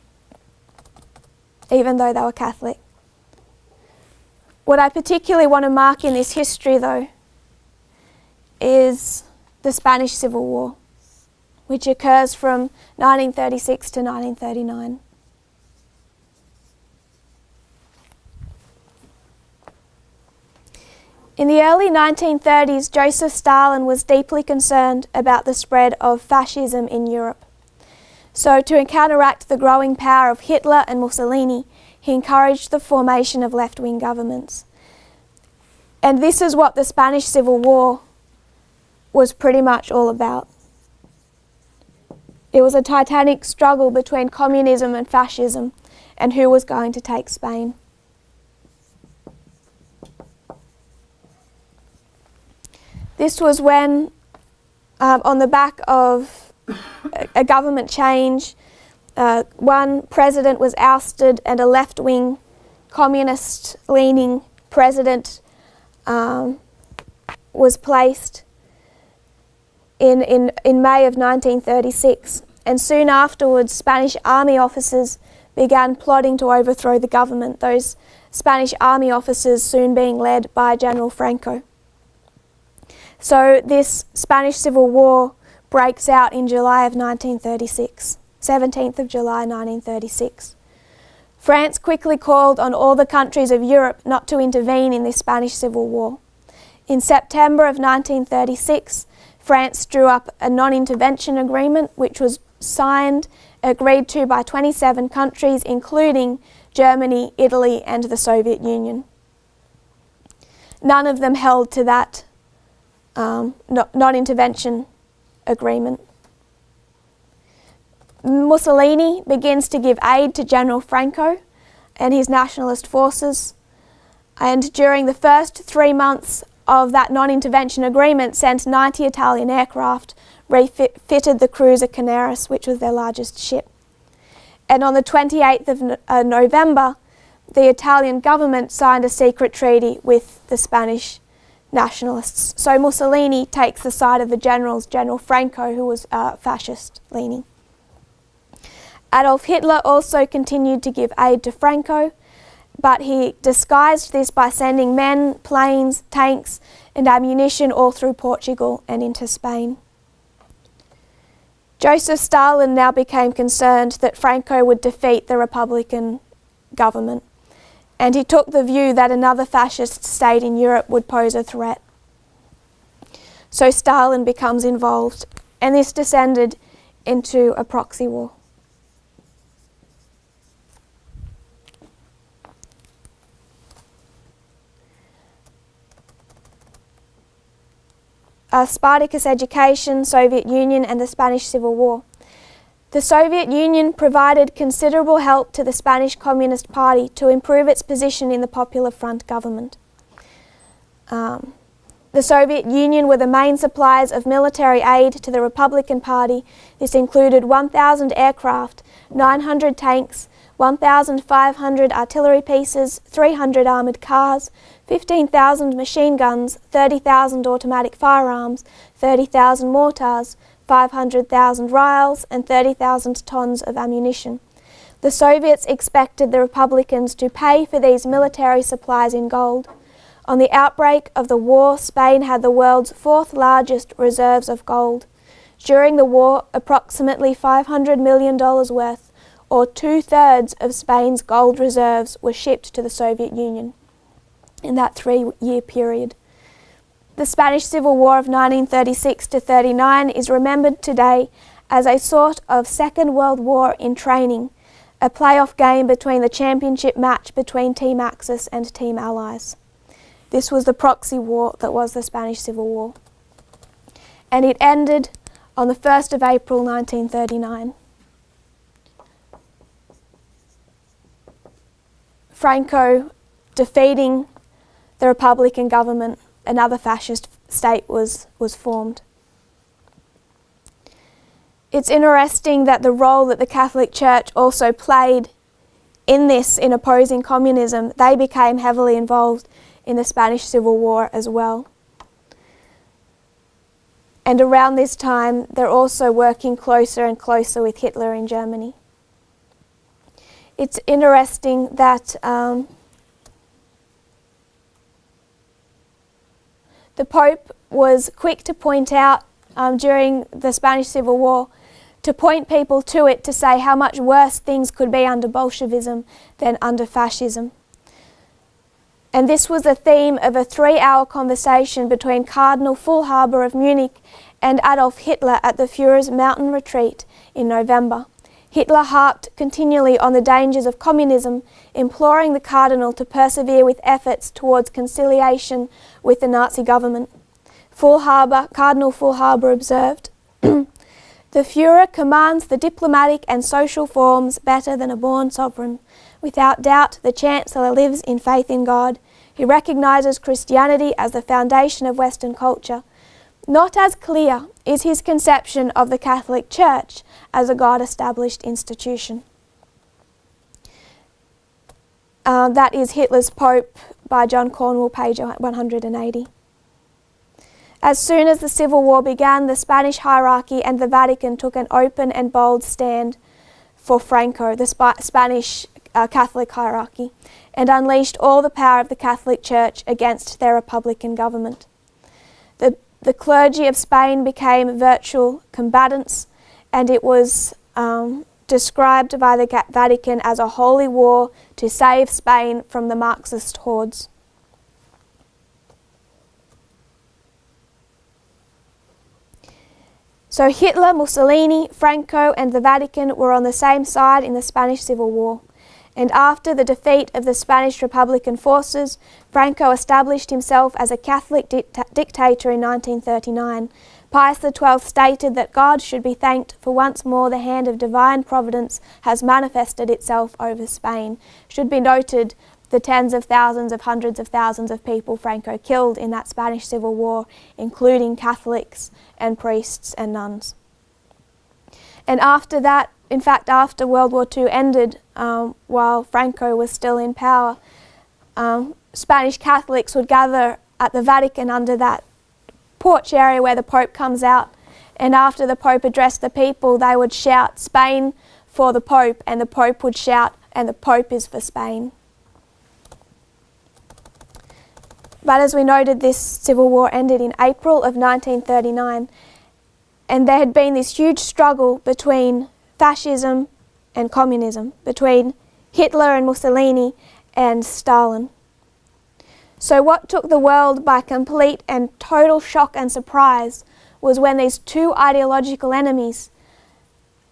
Speaker 1: even though they were Catholic. What I particularly want to mark in this history, though, is the Spanish Civil War, which occurs from 1936 to 1939. In the early 1930s, Joseph Stalin was deeply concerned about the spread of fascism in Europe. So to counteract the growing power of Hitler and Mussolini, he encouraged the formation of left-wing governments. And this is what the Spanish Civil War was pretty much all about. It was a titanic struggle between communism and fascism, and who was going to take Spain. This was when, on the back of a government change, one president was ousted and a left-wing, communist-leaning president was placed in May of 1936. And soon afterwards, Spanish army officers began plotting to overthrow the government, those Spanish army officers soon being led by General Franco. So this Spanish Civil War breaks out in July of 1936, 17th of July 1936. France quickly called on all the countries of Europe not to intervene in this Spanish Civil War. In September of 1936, France drew up a non-intervention agreement which was signed, agreed to by 27 countries, including Germany, Italy, and the Soviet Union. None of them held to that non-intervention agreement. Mussolini begins to give aid to General Franco and his nationalist forces, and during the first 3 months of that non-intervention agreement sent 90 Italian aircraft, refitted the cruiser Pyrrhus, which was their largest ship. And on the 28th of November, the Italian government signed a secret treaty with the Spanish nationalists. So Mussolini takes the side of the generals, General Franco, who was fascist-leaning. Adolf Hitler also continued to give aid to Franco, but he disguised this by sending men, planes, tanks, and ammunition all through Portugal and into Spain. Joseph Stalin now became concerned that Franco would defeat the Republican government, and he took the view that another fascist state in Europe would pose a threat. So Stalin becomes involved, and this descended into a proxy war. Spartacus education, Soviet Union, and the Spanish Civil War. The Soviet Union provided considerable help to the Spanish Communist Party to improve its position in the Popular Front government. The Soviet Union were the main suppliers of military aid to the Republican Party. This included 1,000 aircraft, 900 tanks, 1,500 artillery pieces, 300 armoured cars, 15,000 machine guns, 30,000 automatic firearms, 30,000 mortars, 500,000 riles, and 30,000 tons of ammunition. The Soviets expected the Republicans to pay for these military supplies in gold. On the outbreak of the war, Spain had the world's fourth largest reserves of gold. During the war, approximately $500 million worth, or 2/3 of Spain's gold reserves, were shipped to the Soviet Union in that 3-year period. The Spanish Civil War of 1936 to 39 is remembered today as a sort of Second World War in training, a playoff game between the championship match between Team Axis and Team Allies. This was the proxy war that was the Spanish Civil War. And it ended on the 1st of April 1939. Franco defeating the Republican government, another fascist state was formed. It's interesting that the role that the Catholic Church also played in this, in opposing communism, they became heavily involved in the Spanish Civil War as well. And around this time, they're also working closer and closer with Hitler in Germany. It's interesting that the Pope was quick to point out during the Spanish Civil War, to point people to it, to say how much worse things could be under Bolshevism than under fascism. And this was the theme of a 3-hour conversation between Cardinal Fulhaber of Munich and Adolf Hitler at the Führer's mountain retreat in November. Hitler harped continually on the dangers of communism, imploring the Cardinal to persevere with efforts towards conciliation with the Nazi government. Cardinal Fulhaber observed, "The Führer commands the diplomatic and social forms better than a born sovereign. Without doubt, the Chancellor lives in faith in God. He recognises Christianity as the foundation of Western culture. Not as clear is his conception of the Catholic Church as a God-established institution." That is Hitler's Pope by John Cornwell, page 180. As soon as the Civil War began, the Spanish hierarchy and the Vatican took an open and bold stand for Franco, the Spanish Catholic hierarchy, and unleashed all the power of the Catholic Church against their Republican government. The clergy of Spain became virtual combatants, and it was described by the Vatican as a holy war to save Spain from the Marxist hordes. So Hitler, Mussolini, Franco and the Vatican were on the same side in the Spanish Civil War. And after the defeat of the Spanish Republican forces, Franco established himself as a Catholic dictator in 1939. Pius XII stated that God should be thanked for once more the hand of divine providence has manifested itself over Spain. Should be noted the tens of thousands of hundreds of thousands of people Franco killed in that Spanish Civil War, including Catholics and priests and nuns. And after that, in fact, after World War II ended, while Franco was still in power, Spanish Catholics would gather at the Vatican under that porch area where the Pope comes out, and after the Pope addressed the people, they would shout, "Spain for the Pope," and the Pope would shout, "And the Pope is for Spain." But as we noted, this civil war ended in April of 1939, and there had been this huge struggle between fascism and communism, between Hitler and Mussolini and Stalin. So what took the world by complete and total shock and surprise was when these two ideological enemies,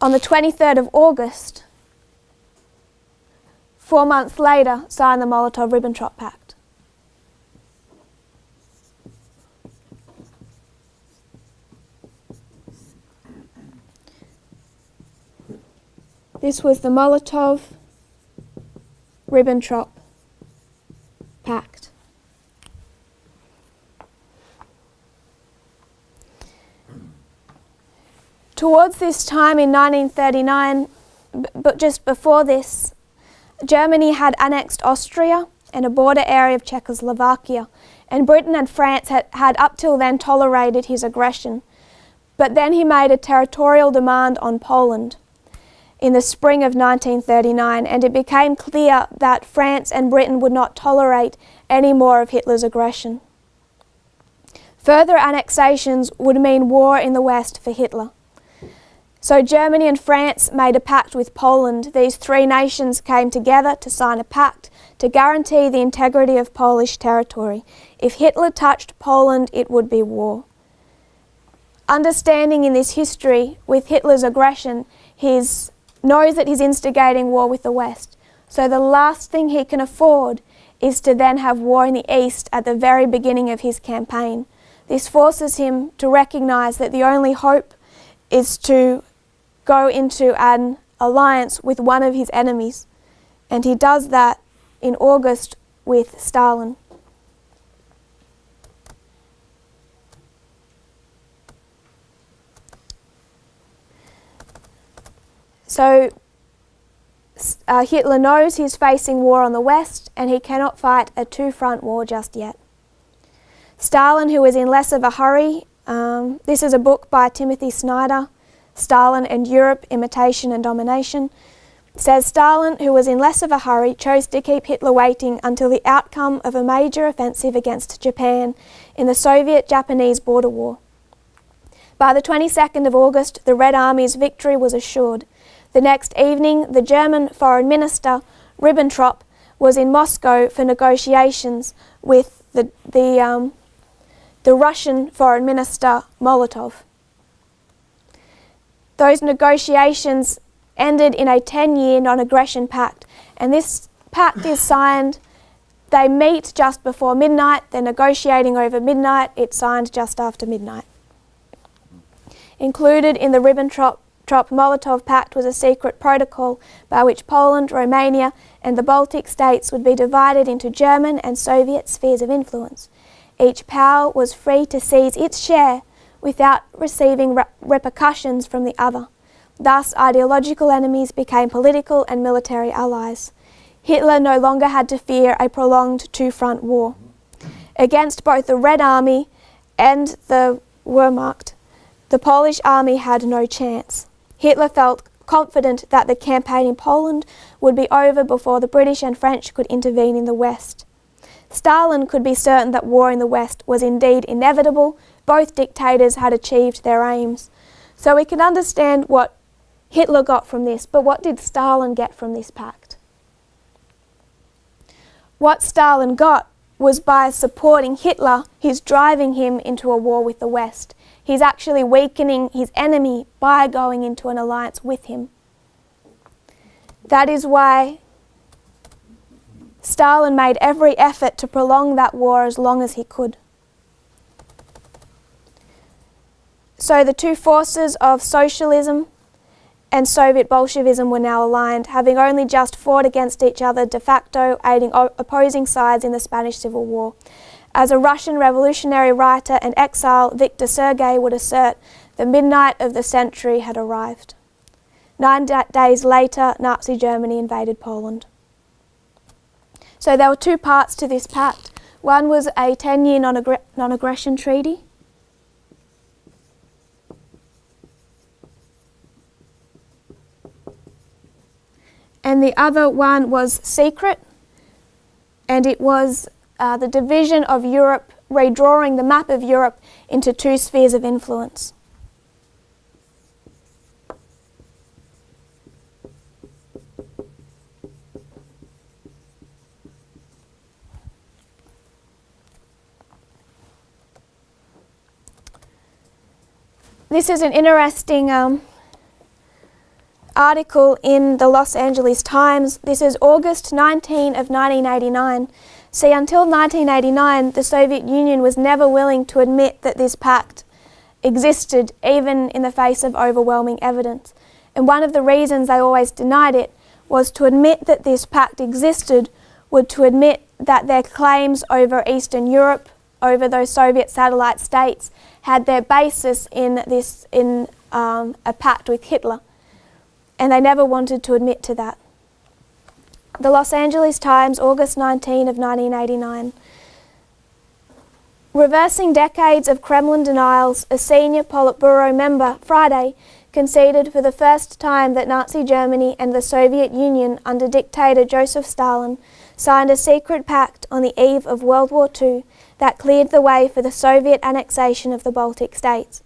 Speaker 1: on the 23rd of August, 4 months later, signed the Molotov-Ribbentrop Pact. This was the Molotov-Ribbentrop Pact. Towards this time in 1939, but just before this, Germany had annexed Austria and a border area of Czechoslovakia, and Britain and France had up till then tolerated his aggression. But then he made a territorial demand on Poland in the spring of 1939, and it became clear that France and Britain would not tolerate any more of Hitler's aggression. Further annexations would mean war in the West for Hitler. So Germany and France made a pact with Poland. These three nations came together to sign a pact to guarantee the integrity of Polish territory. If Hitler touched Poland, it would be war. Understanding in this history, with Hitler's aggression, his knows that he's instigating war with the West. So the last thing he can afford is to then have war in the East at the very beginning of his campaign. This forces him to recognise that the only hope is to go into an alliance with one of his enemies. And he does that in August with Stalin. So Hitler knows he's facing war on the West and he cannot fight a two-front war just yet. Stalin, who is in less of a hurry, this is a book by Timothy Snyder, Stalin and Europe, Imitation and Domination, says Stalin, who was in less of a hurry, chose to keep Hitler waiting until the outcome of a major offensive against Japan in the Soviet-Japanese border war. By the 22nd of August, the Red Army's victory was assured. The next evening, the German Foreign Minister, Ribbentrop, was in Moscow for negotiations with the Russian Foreign Minister, Molotov. Those negotiations ended in a 10-year non-aggression pact, and this pact is signed. They meet just before midnight, they're negotiating over midnight, it's signed just after midnight. Included in the Ribbentrop-Molotov Pact was a secret protocol by which Poland, Romania and the Baltic states would be divided into German and Soviet spheres of influence. Each power was free to seize its share without receiving repercussions from the other. Thus, ideological enemies became political and military allies. Hitler no longer had to fear a prolonged two-front war. Against both the Red Army and the Wehrmacht, the Polish army had no chance. Hitler felt confident that the campaign in Poland would be over before the British and French could intervene in the West. Stalin could be certain that war in the West was indeed inevitable. Both dictators had achieved their aims. So we can understand what Hitler got from this, but what did Stalin get from this pact? What Stalin got was by supporting Hitler, he's driving him into a war with the West. He's actually weakening his enemy by going into an alliance with him. That is why Stalin made every effort to prolong that war as long as he could. So the two forces of socialism and Soviet Bolshevism were now aligned, having only just fought against each other de facto, aiding opposing sides in the Spanish Civil War. As a Russian revolutionary writer and exile, Victor Sergei would assert, the midnight of the century had arrived. 9 days later, Nazi Germany invaded Poland. So there were two parts to this pact. One was a 10-year non-aggression treaty. And the other one was secret, and it was the division of Europe, redrawing the map of Europe into two spheres of influence. This is an interesting article in the Los Angeles Times. This is August 19 of 1989. See, until 1989, the Soviet Union was never willing to admit that this pact existed, even in the face of overwhelming evidence. And one of the reasons they always denied it was to admit that this pact existed would to admit that their claims over Eastern Europe, over those Soviet satellite states, had their basis in a pact with Hitler. And they never wanted to admit to that. The Los Angeles Times, August 19 of 1989. Reversing decades of Kremlin denials, a senior Politburo member, Friday, conceded for the first time that Nazi Germany and the Soviet Union under dictator Joseph Stalin signed a secret pact on the eve of World War II that cleared the way for the Soviet annexation of the Baltic states.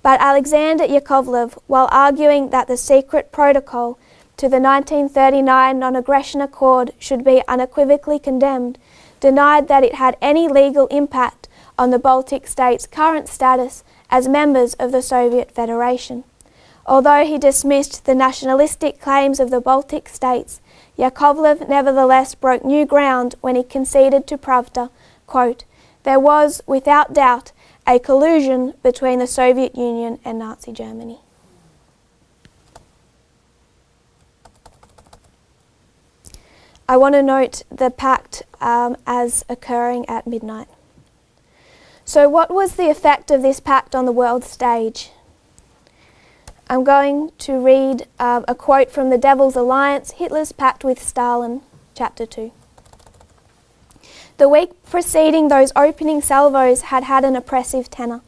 Speaker 1: But Alexander Yakovlev, while arguing that the secret protocol to the 1939 non-aggression accord should be unequivocally condemned, denied that it had any legal impact on the Baltic states' current status as members of the Soviet Federation. Although he dismissed the nationalistic claims of the Baltic states, Yakovlev nevertheless broke new ground when he conceded to Pravda, quote, "There was, without doubt, a collusion between the Soviet Union and Nazi Germany." I want to note the pact as occurring at midnight. So what was the effect of this pact on the world stage? I'm going to read a quote from The Devil's Alliance, Hitler's Pact with Stalin, Chapter 2. The week preceding those opening salvos had had an oppressive tenor.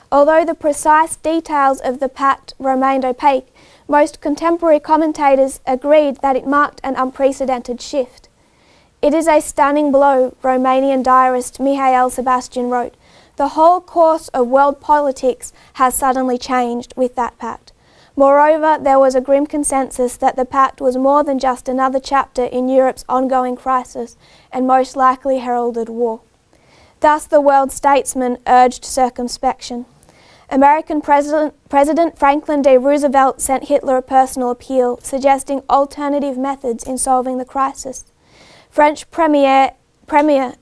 Speaker 1: Although the precise details of the pact remained opaque, most contemporary commentators agreed that it marked an unprecedented shift. "It is a stunning blow," Romanian diarist Mihail Sebastian wrote. "The whole course of world politics has suddenly changed with that pact." Moreover, there was a grim consensus that the pact was more than just another chapter in Europe's ongoing crisis and most likely heralded war. Thus the world statesmen urged circumspection. American President Franklin D. Roosevelt sent Hitler a personal appeal suggesting alternative methods in solving the crisis. French Premier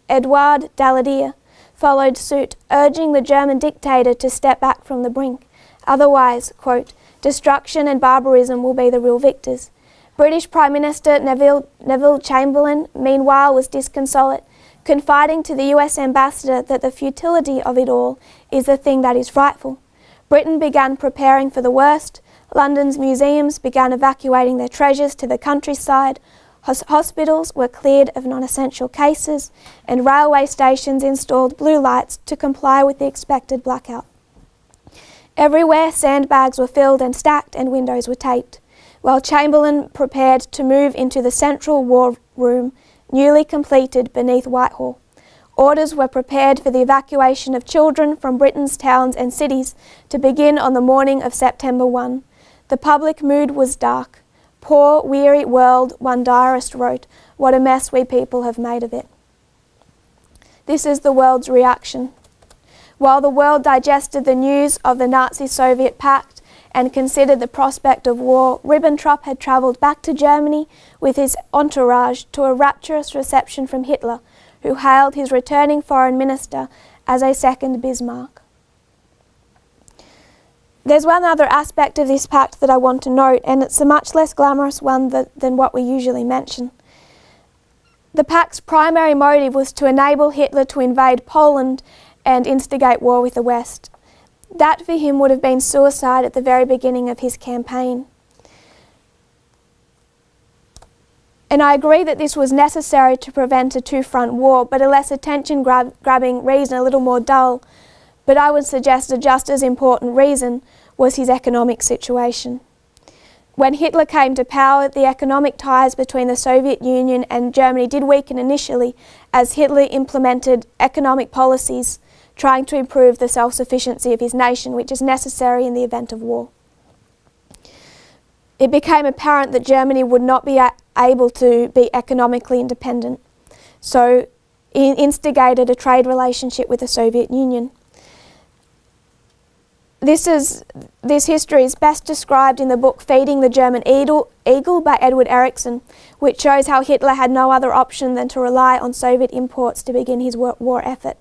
Speaker 1: Edouard Daladier followed suit, urging the German dictator to step back from the brink. Otherwise, quote, "destruction and barbarism will be the real victors." British Prime Minister Neville Chamberlain, meanwhile, was disconsolate, confiding to the US ambassador that the futility of it all is the thing that is frightful. Britain began preparing for the worst. London's museums began evacuating their treasures to the countryside. Hospitals were cleared of non-essential cases, and railway stations installed blue lights to comply with the expected blackout. Everywhere sandbags were filled and stacked and windows were taped, while Chamberlain prepared to move into the central war room, newly completed beneath Whitehall. Orders were prepared for the evacuation of children from Britain's towns and cities to begin on the morning of September 1. The public mood was dark. "Poor, weary world," one diarist wrote, "what a mess we people have made of it." This is the world's reaction. While the world digested the news of the Nazi-Soviet pact and considered the prospect of war, Ribbentrop had travelled back to Germany with his entourage to a rapturous reception from Hitler, who hailed his returning foreign minister as a second Bismarck. There's one other aspect of this pact that I want to note, and it's a much less glamorous one than what we usually mention. The pact's primary motive was to enable Hitler to invade Poland and instigate war with the West. That for him would have been suicide at the very beginning of his campaign. And I agree that this was necessary to prevent a two-front war, but a less attention-grabbing reason, a little more dull. But I would suggest a just as important reason was his economic situation. When Hitler came to power, the economic ties between the Soviet Union and Germany did weaken initially as Hitler implemented economic policies trying to improve the self-sufficiency of his nation, which is necessary in the event of war. It became apparent that Germany would not be able to be economically independent, so he instigated a trade relationship with the Soviet Union. This history is best described in the book Feeding the German Eagle by Edward Eriksson, which shows how Hitler had no other option than to rely on Soviet imports to begin his war effort.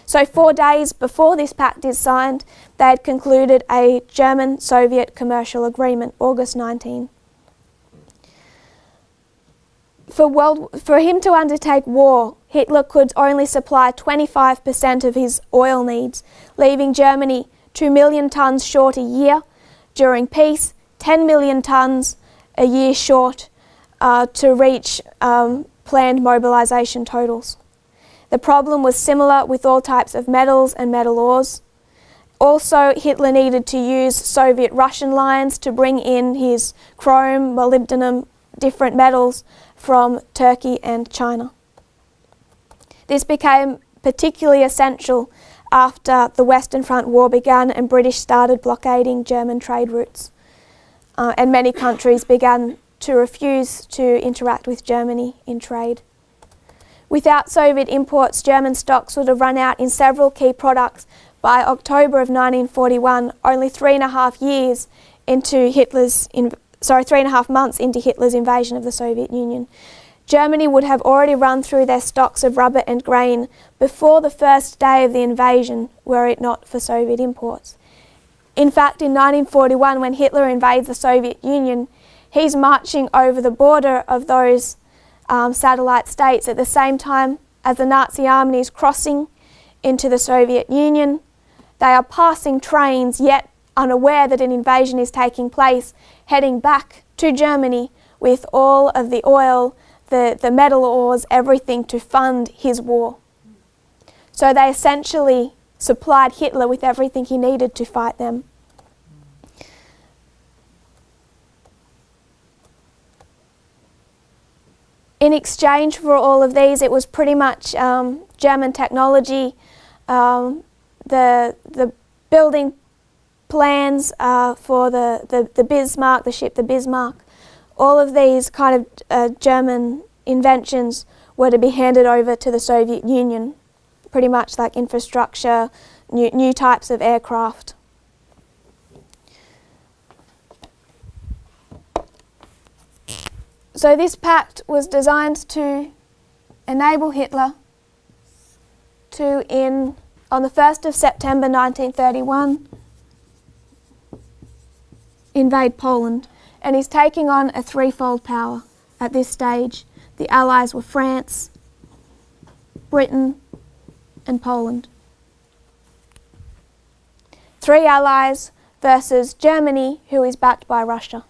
Speaker 1: So 4 days before this pact is signed, they had concluded a German-Soviet commercial agreement, August 19. For him to undertake war, Hitler could only supply 25% of his oil needs, leaving Germany 2 million tonnes short a year. During peace, 10 million tonnes a year short to reach planned mobilisation totals. The problem was similar with all types of metals and metal ores. Also, Hitler needed to use Soviet-Russian lines to bring in his chrome, molybdenum, different metals from Turkey and China. This became particularly essential after the Western Front War began and British started blockading German trade routes. And many countries began to refuse to interact with Germany in trade. Without Soviet imports, German stocks would have run out in several key products by October of 1941, only 3.5 years into Hitler's 3.5 months into Hitler's invasion of the Soviet Union. Germany would have already run through their stocks of rubber and grain before the first day of the invasion, were it not for Soviet imports. In fact, in 1941, when Hitler invades the Soviet Union, he's marching over the border of those satellite states at the same time as the Nazi army is crossing into the Soviet Union. They are passing trains, yet unaware that an invasion is taking place, heading back to Germany with all of the oil, the metal ores, everything to fund his war. So they essentially supplied Hitler with everything he needed to fight them. In exchange for all of these, it was pretty much German technology, the building plans for the Bismarck, the ship the Bismarck. All of these kind of German inventions were to be handed over to the Soviet Union, pretty much like infrastructure, new types of aircraft. So this pact was designed to enable Hitler to, on the 1st of September 1931, invade Poland. And he's taking on a threefold power at this stage. The Allies were France, Britain, and Poland. 3 allies versus Germany, who is backed by Russia.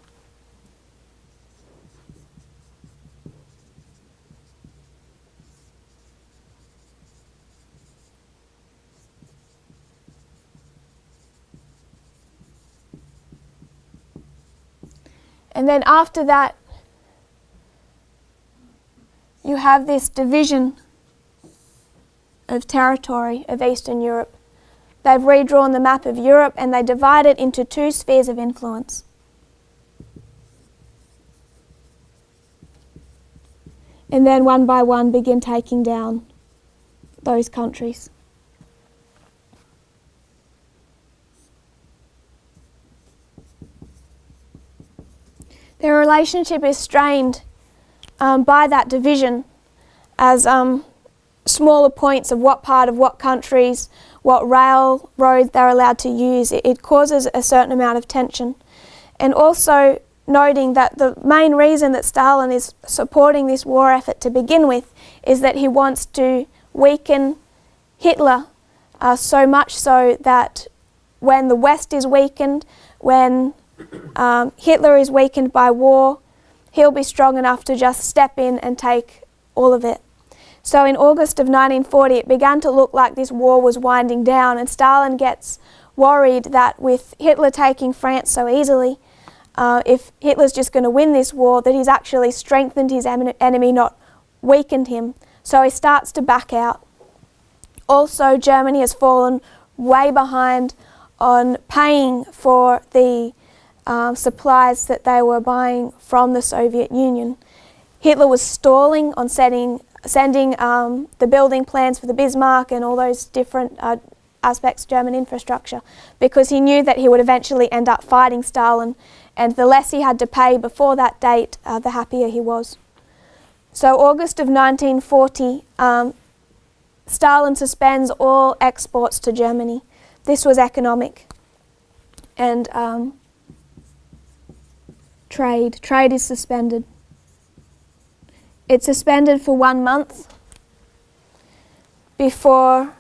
Speaker 1: And then after that, you have this division of territory of Eastern Europe. They've redrawn the map of Europe and they divide it into 2 spheres of influence. And then one by one begin taking down those countries. Their relationship is strained by that division as smaller points of what part of what countries, what railroads they're allowed to use. It causes a certain amount of tension. And also noting that the main reason that Stalin is supporting this war effort to begin with is that he wants to weaken Hitler so much so that when the West is weakened, when Hitler is weakened by war, he'll be strong enough to just step in and take all of it. So in August of 1940, it began to look like this war was winding down, and Stalin gets worried that with Hitler taking France so easily, if Hitler's just going to win this war, that he's actually strengthened his enemy, not weakened him. So he starts to back out. Also, Germany has fallen way behind on paying for the supplies that they were buying from the Soviet Union. Hitler was stalling on sending the building plans for the Bismarck and all those different aspects of German infrastructure because he knew that he would eventually end up fighting Stalin, and the less he had to pay before that date, the happier he was. So August of 1940, Stalin suspends all exports to Germany. This was economic. And Trade is suspended. It's suspended for 1 month before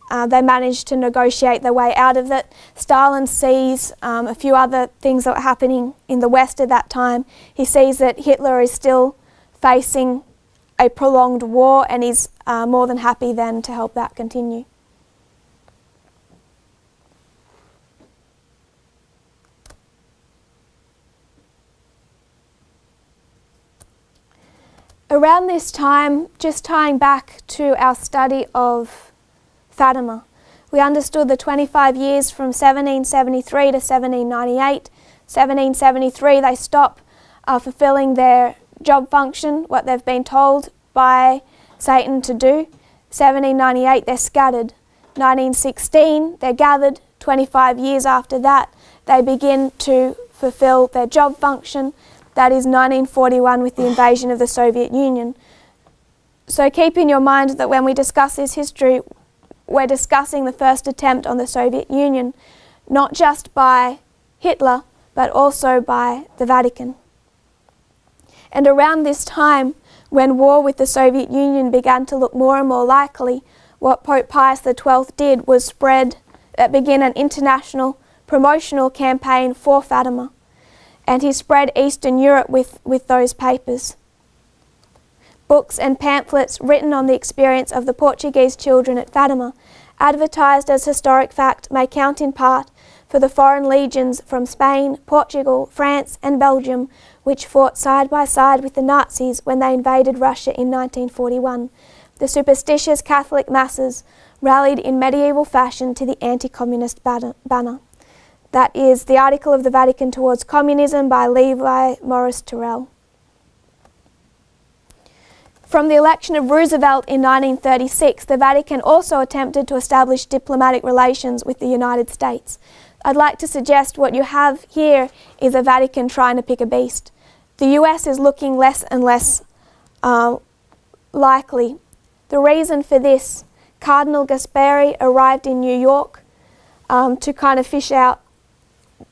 Speaker 1: they manage to negotiate their way out of it. Stalin sees a few other things that were happening in the West at that time. He sees that Hitler is still facing a prolonged war, and he's more than happy then to help that continue. Around this time, just tying back to our study of Fatima, we understood the 25 years from 1773 to 1798. 1773, they stop fulfilling their job function, what they've been told by Satan to do. 1798, they're scattered. 1916, they're gathered. 25 years after that, they begin to fulfill their job function. That is 1941 with the invasion of the Soviet Union. So keep in your mind that when we discuss this history, we're discussing the first attempt on the Soviet Union, not just by Hitler, but also by the Vatican. And around this time, when war with the Soviet Union began to look more and more likely, what Pope Pius XII did was begin an international promotional campaign for Fatima. And he spread Eastern Europe with those papers. Books and pamphlets written on the experience of the Portuguese children at Fatima, advertised as historic fact, may count in part for the foreign legions from Spain, Portugal, France and Belgium, which fought side by side with the Nazis when they invaded Russia in 1941. The superstitious Catholic masses rallied in medieval fashion to the anti-communist banner. That is the Article of the Vatican Towards Communism by Levi Morris Terrell. From the election of Roosevelt in 1936, the Vatican also attempted to establish diplomatic relations with the United States. I'd like to suggest what you have here is a Vatican trying to pick a beast. The US is looking less and less likely. The reason for this, Cardinal Gasperi arrived in New York to kind of fish out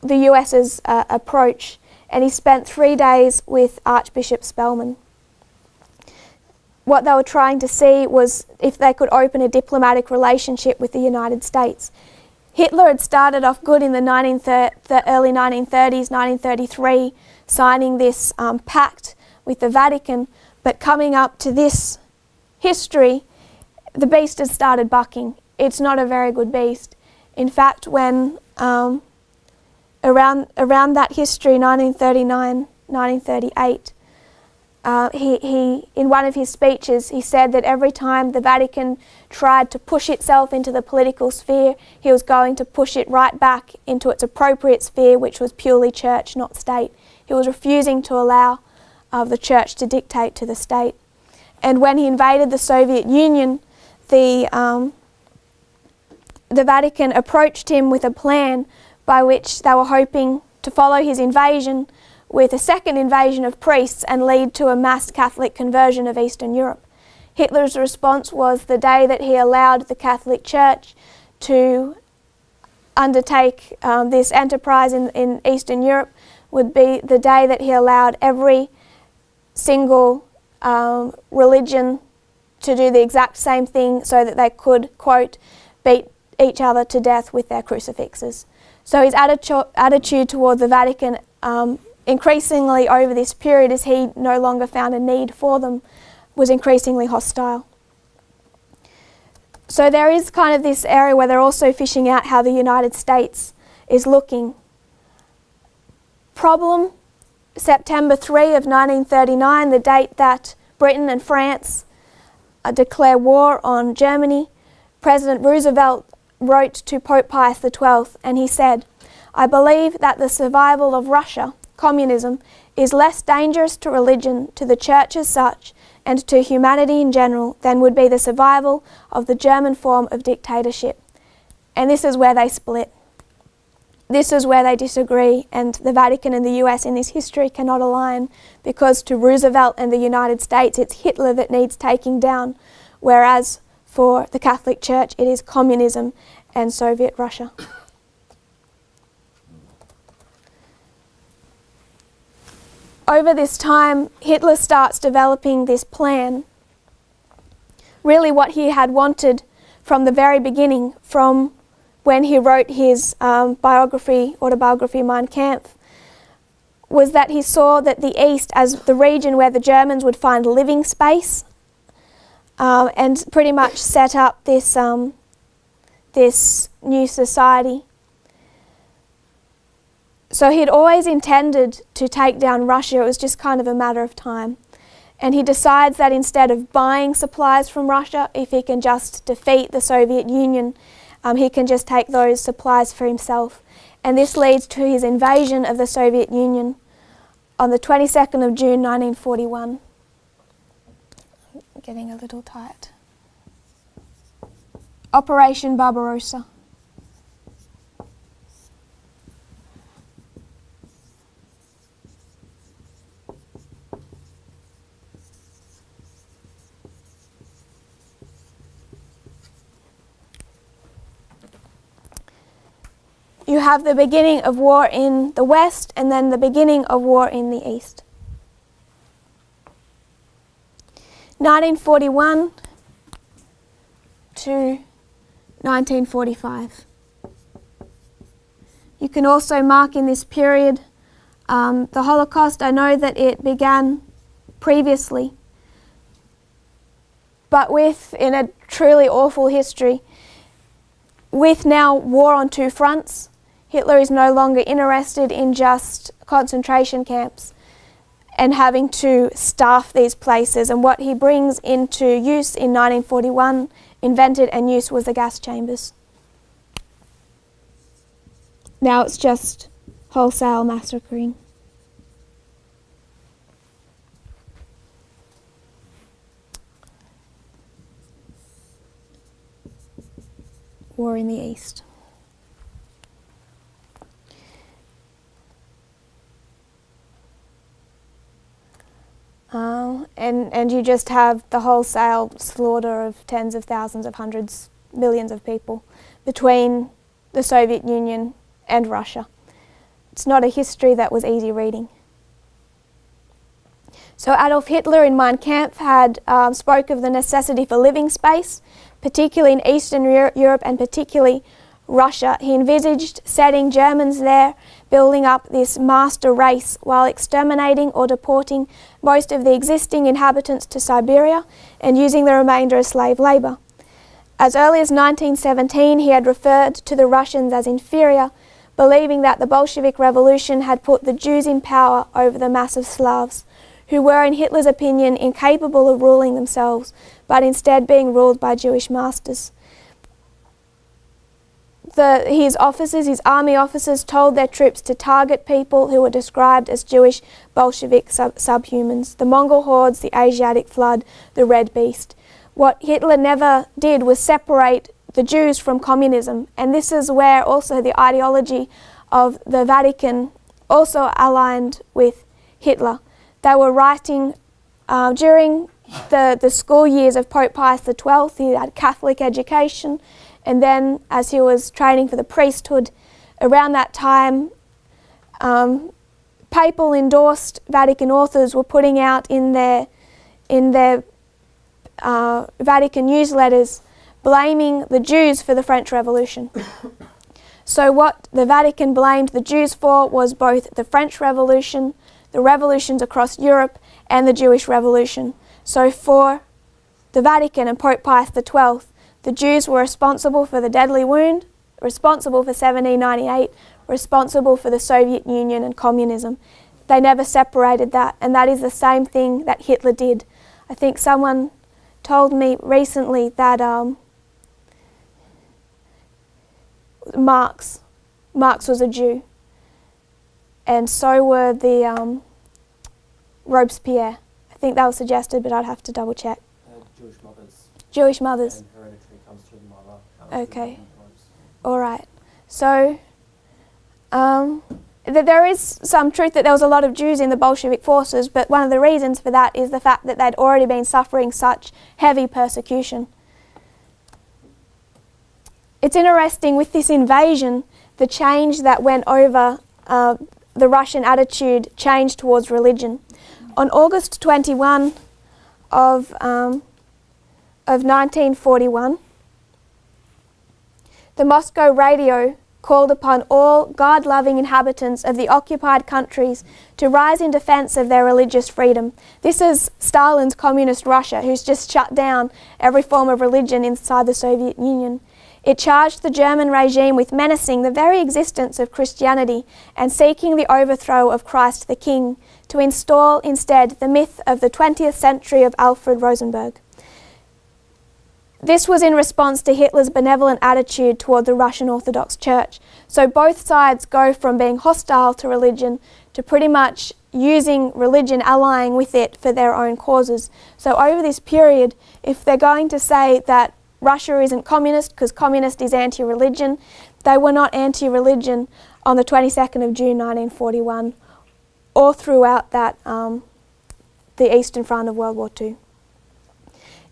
Speaker 1: the US's approach, and he spent 3 days with Archbishop Spellman. What they were trying to see was if they could open a diplomatic relationship with the United States. Hitler had started off good in the early 1930s, 1933, signing this pact with the Vatican, but coming up to this history, the beast has started bucking. It's not a very good beast. In fact, when around that history, 1939, 1938, he in one of his speeches, he said that every time the Vatican tried to push itself into the political sphere, he was going to push it right back into its appropriate sphere, which was purely church, not state. He was refusing to allow the church to dictate to the state. And when he invaded the Soviet Union, the Vatican approached him with a plan by which they were hoping to follow his invasion with a second invasion of priests and lead to a mass Catholic conversion of Eastern Europe. Hitler's response was the day that he allowed the Catholic Church to undertake this enterprise in Eastern Europe would be the day that he allowed every single religion to do the exact same thing so that they could, quote, beat each other to death with their crucifixes. So his attitude toward the Vatican increasingly over this period, as he no longer found a need for them, was increasingly hostile. So there is kind of this area where they're also fishing out how the United States is looking. Problem, September 3 of 1939, the date that Britain and France declare war on Germany. President Roosevelt wrote to Pope Pius XII and he said, "I believe that the survival of Russia, communism, is less dangerous to religion, to the church as such, and to humanity in general than would be the survival of the German form of dictatorship." And this is where they split. This is where they disagree, and the Vatican and the US in this history cannot align, because to Roosevelt and the United States it's Hitler that needs taking down, whereas for the Catholic Church it is communism and Soviet Russia. Over this time, Hitler starts developing this plan. Really what he had wanted from the very beginning, from when he wrote his autobiography Mein Kampf, was that he saw that the East as the region where the Germans would find living space, and pretty much set up this new society. So he'd always intended to take down Russia. It was just kind of a matter of time. And he decides that instead of buying supplies from Russia, if he can just defeat the Soviet Union, he can just take those supplies for himself. And this leads to his invasion of the Soviet Union on the 22nd of June 1941. I'm getting a little tight. Operation Barbarossa. you have the beginning of war in the west and then the beginning of war in the east. 1941 to 1945. You can also mark in this period the Holocaust. I know that it began previously, but in a truly awful history, with now war on two fronts, Hitler is no longer interested in just concentration camps and having to staff these places. And what he brings into use in 1941, invented and used, was the gas chambers. Now it's just wholesale massacring. War in the East. And you just have the wholesale slaughter of tens of thousands of hundreds, millions of people between the Soviet Union and Russia. It's not a history that was easy reading. So Adolf Hitler in Mein Kampf had spoke of the necessity for living space, particularly in Eastern Europe and particularly Russia. He envisaged setting Germans there, building up this master race while exterminating or deporting most of the existing inhabitants to Siberia and using the remainder as slave labour. As early as 1917, he had referred to the Russians as inferior, believing that the Bolshevik Revolution had put the Jews in power over the mass of Slavs, who were, in Hitler's opinion, incapable of ruling themselves, but instead being ruled by Jewish masters. His army officers told their troops to target people who were described as Jewish Bolshevik subhumans, the Mongol hordes, the Asiatic flood, the Red Beast. What Hitler never did was separate the Jews from communism, and this is where also the ideology of the Vatican also aligned with Hitler. They were writing during the school years of Pope Pius XII. He had Catholic education, and then as he was training for the priesthood, around that time, papal endorsed Vatican authors were putting out in their Vatican newsletters blaming the Jews for the French Revolution. So what the Vatican blamed the Jews for was both the French Revolution, the revolutions across Europe, and the Jewish Revolution. So for the Vatican and Pope Pius XII, the Jews were responsible for the deadly wound, responsible for 1798, responsible for the Soviet Union and communism. They never separated that, and that is the same thing that Hitler did. I think someone told me recently that Marx was a Jew, and so were the Robespierre. I think that was suggested, but I'd have to double check.
Speaker 2: Jewish mothers.
Speaker 1: Jewish mothers.
Speaker 2: And hereditary comes through the mother.
Speaker 1: Okay. All right. So there is some truth that there was a lot of Jews in the Bolshevik forces, but one of the reasons for that is the fact that they'd already been suffering such heavy persecution. It's interesting with this invasion, the change that went over the Russian attitude changed towards religion. On August 21 of 1941, the Moscow radio called upon all God-loving inhabitants of the occupied countries to rise in defense of their religious freedom. This is Stalin's communist Russia, who's just shut down every form of religion inside the Soviet Union. It charged the German regime with menacing the very existence of Christianity and seeking the overthrow of Christ the King, to install instead the myth of the 20th century of Alfred Rosenberg. This was in response to Hitler's benevolent attitude toward the Russian Orthodox Church. So both sides go from being hostile to religion to pretty much using religion, allying with it for their own causes. So over this period, if they're going to say that Russia isn't communist because communist is anti-religion, they were not anti-religion on the 22nd of June 1941 or throughout that the Eastern Front of World War II.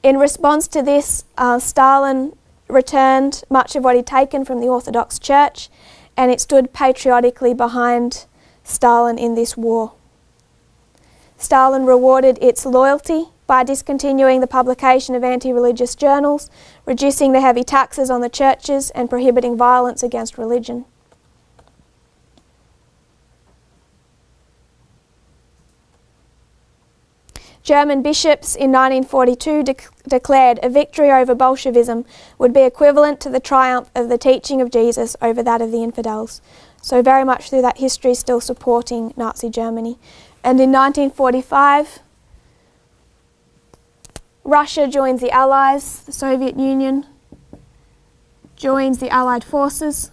Speaker 1: In response to this, Stalin returned much of what he'd taken from the Orthodox Church, and it stood patriotically behind Stalin in this war. Stalin rewarded its loyalty by discontinuing the publication of anti-religious journals, reducing the heavy taxes on the churches, and prohibiting violence against religion. German bishops in 1942 declared a victory over Bolshevism would be equivalent to the triumph of the teaching of Jesus over that of the infidels. So very much through that history still supporting Nazi Germany. And in 1945, Russia joins the Allies, the Soviet Union joins the Allied forces.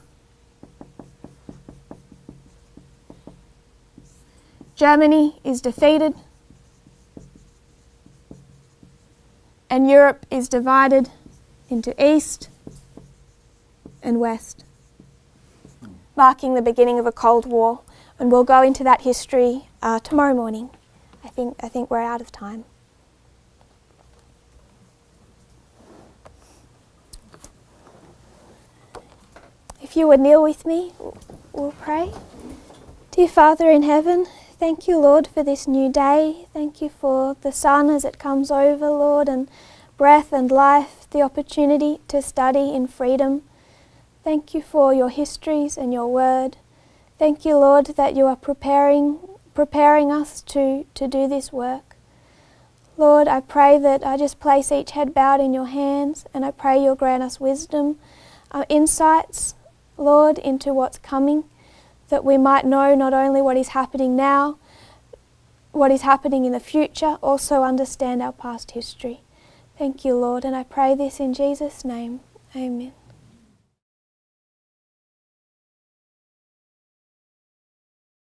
Speaker 1: Germany is defeated, and Europe is divided into East and West, marking the beginning of a Cold War. And we'll go into that history tomorrow morning. I think we're out of time. If you would kneel with me, we'll pray. Dear Father in heaven, thank you, Lord, for this new day. Thank you for the sun as it comes over, Lord, and breath and life, the opportunity to study in freedom. Thank you for your histories and your word. Thank you, Lord, that you are preparing us to do this work. Lord, I pray that I just place each head bowed in your hands, and I pray you'll grant us wisdom, insights, Lord, into what's coming, that we might know not only what is happening now, what is happening in the future, also understand our past history. Thank you, Lord, and I pray this in Jesus' name. Amen.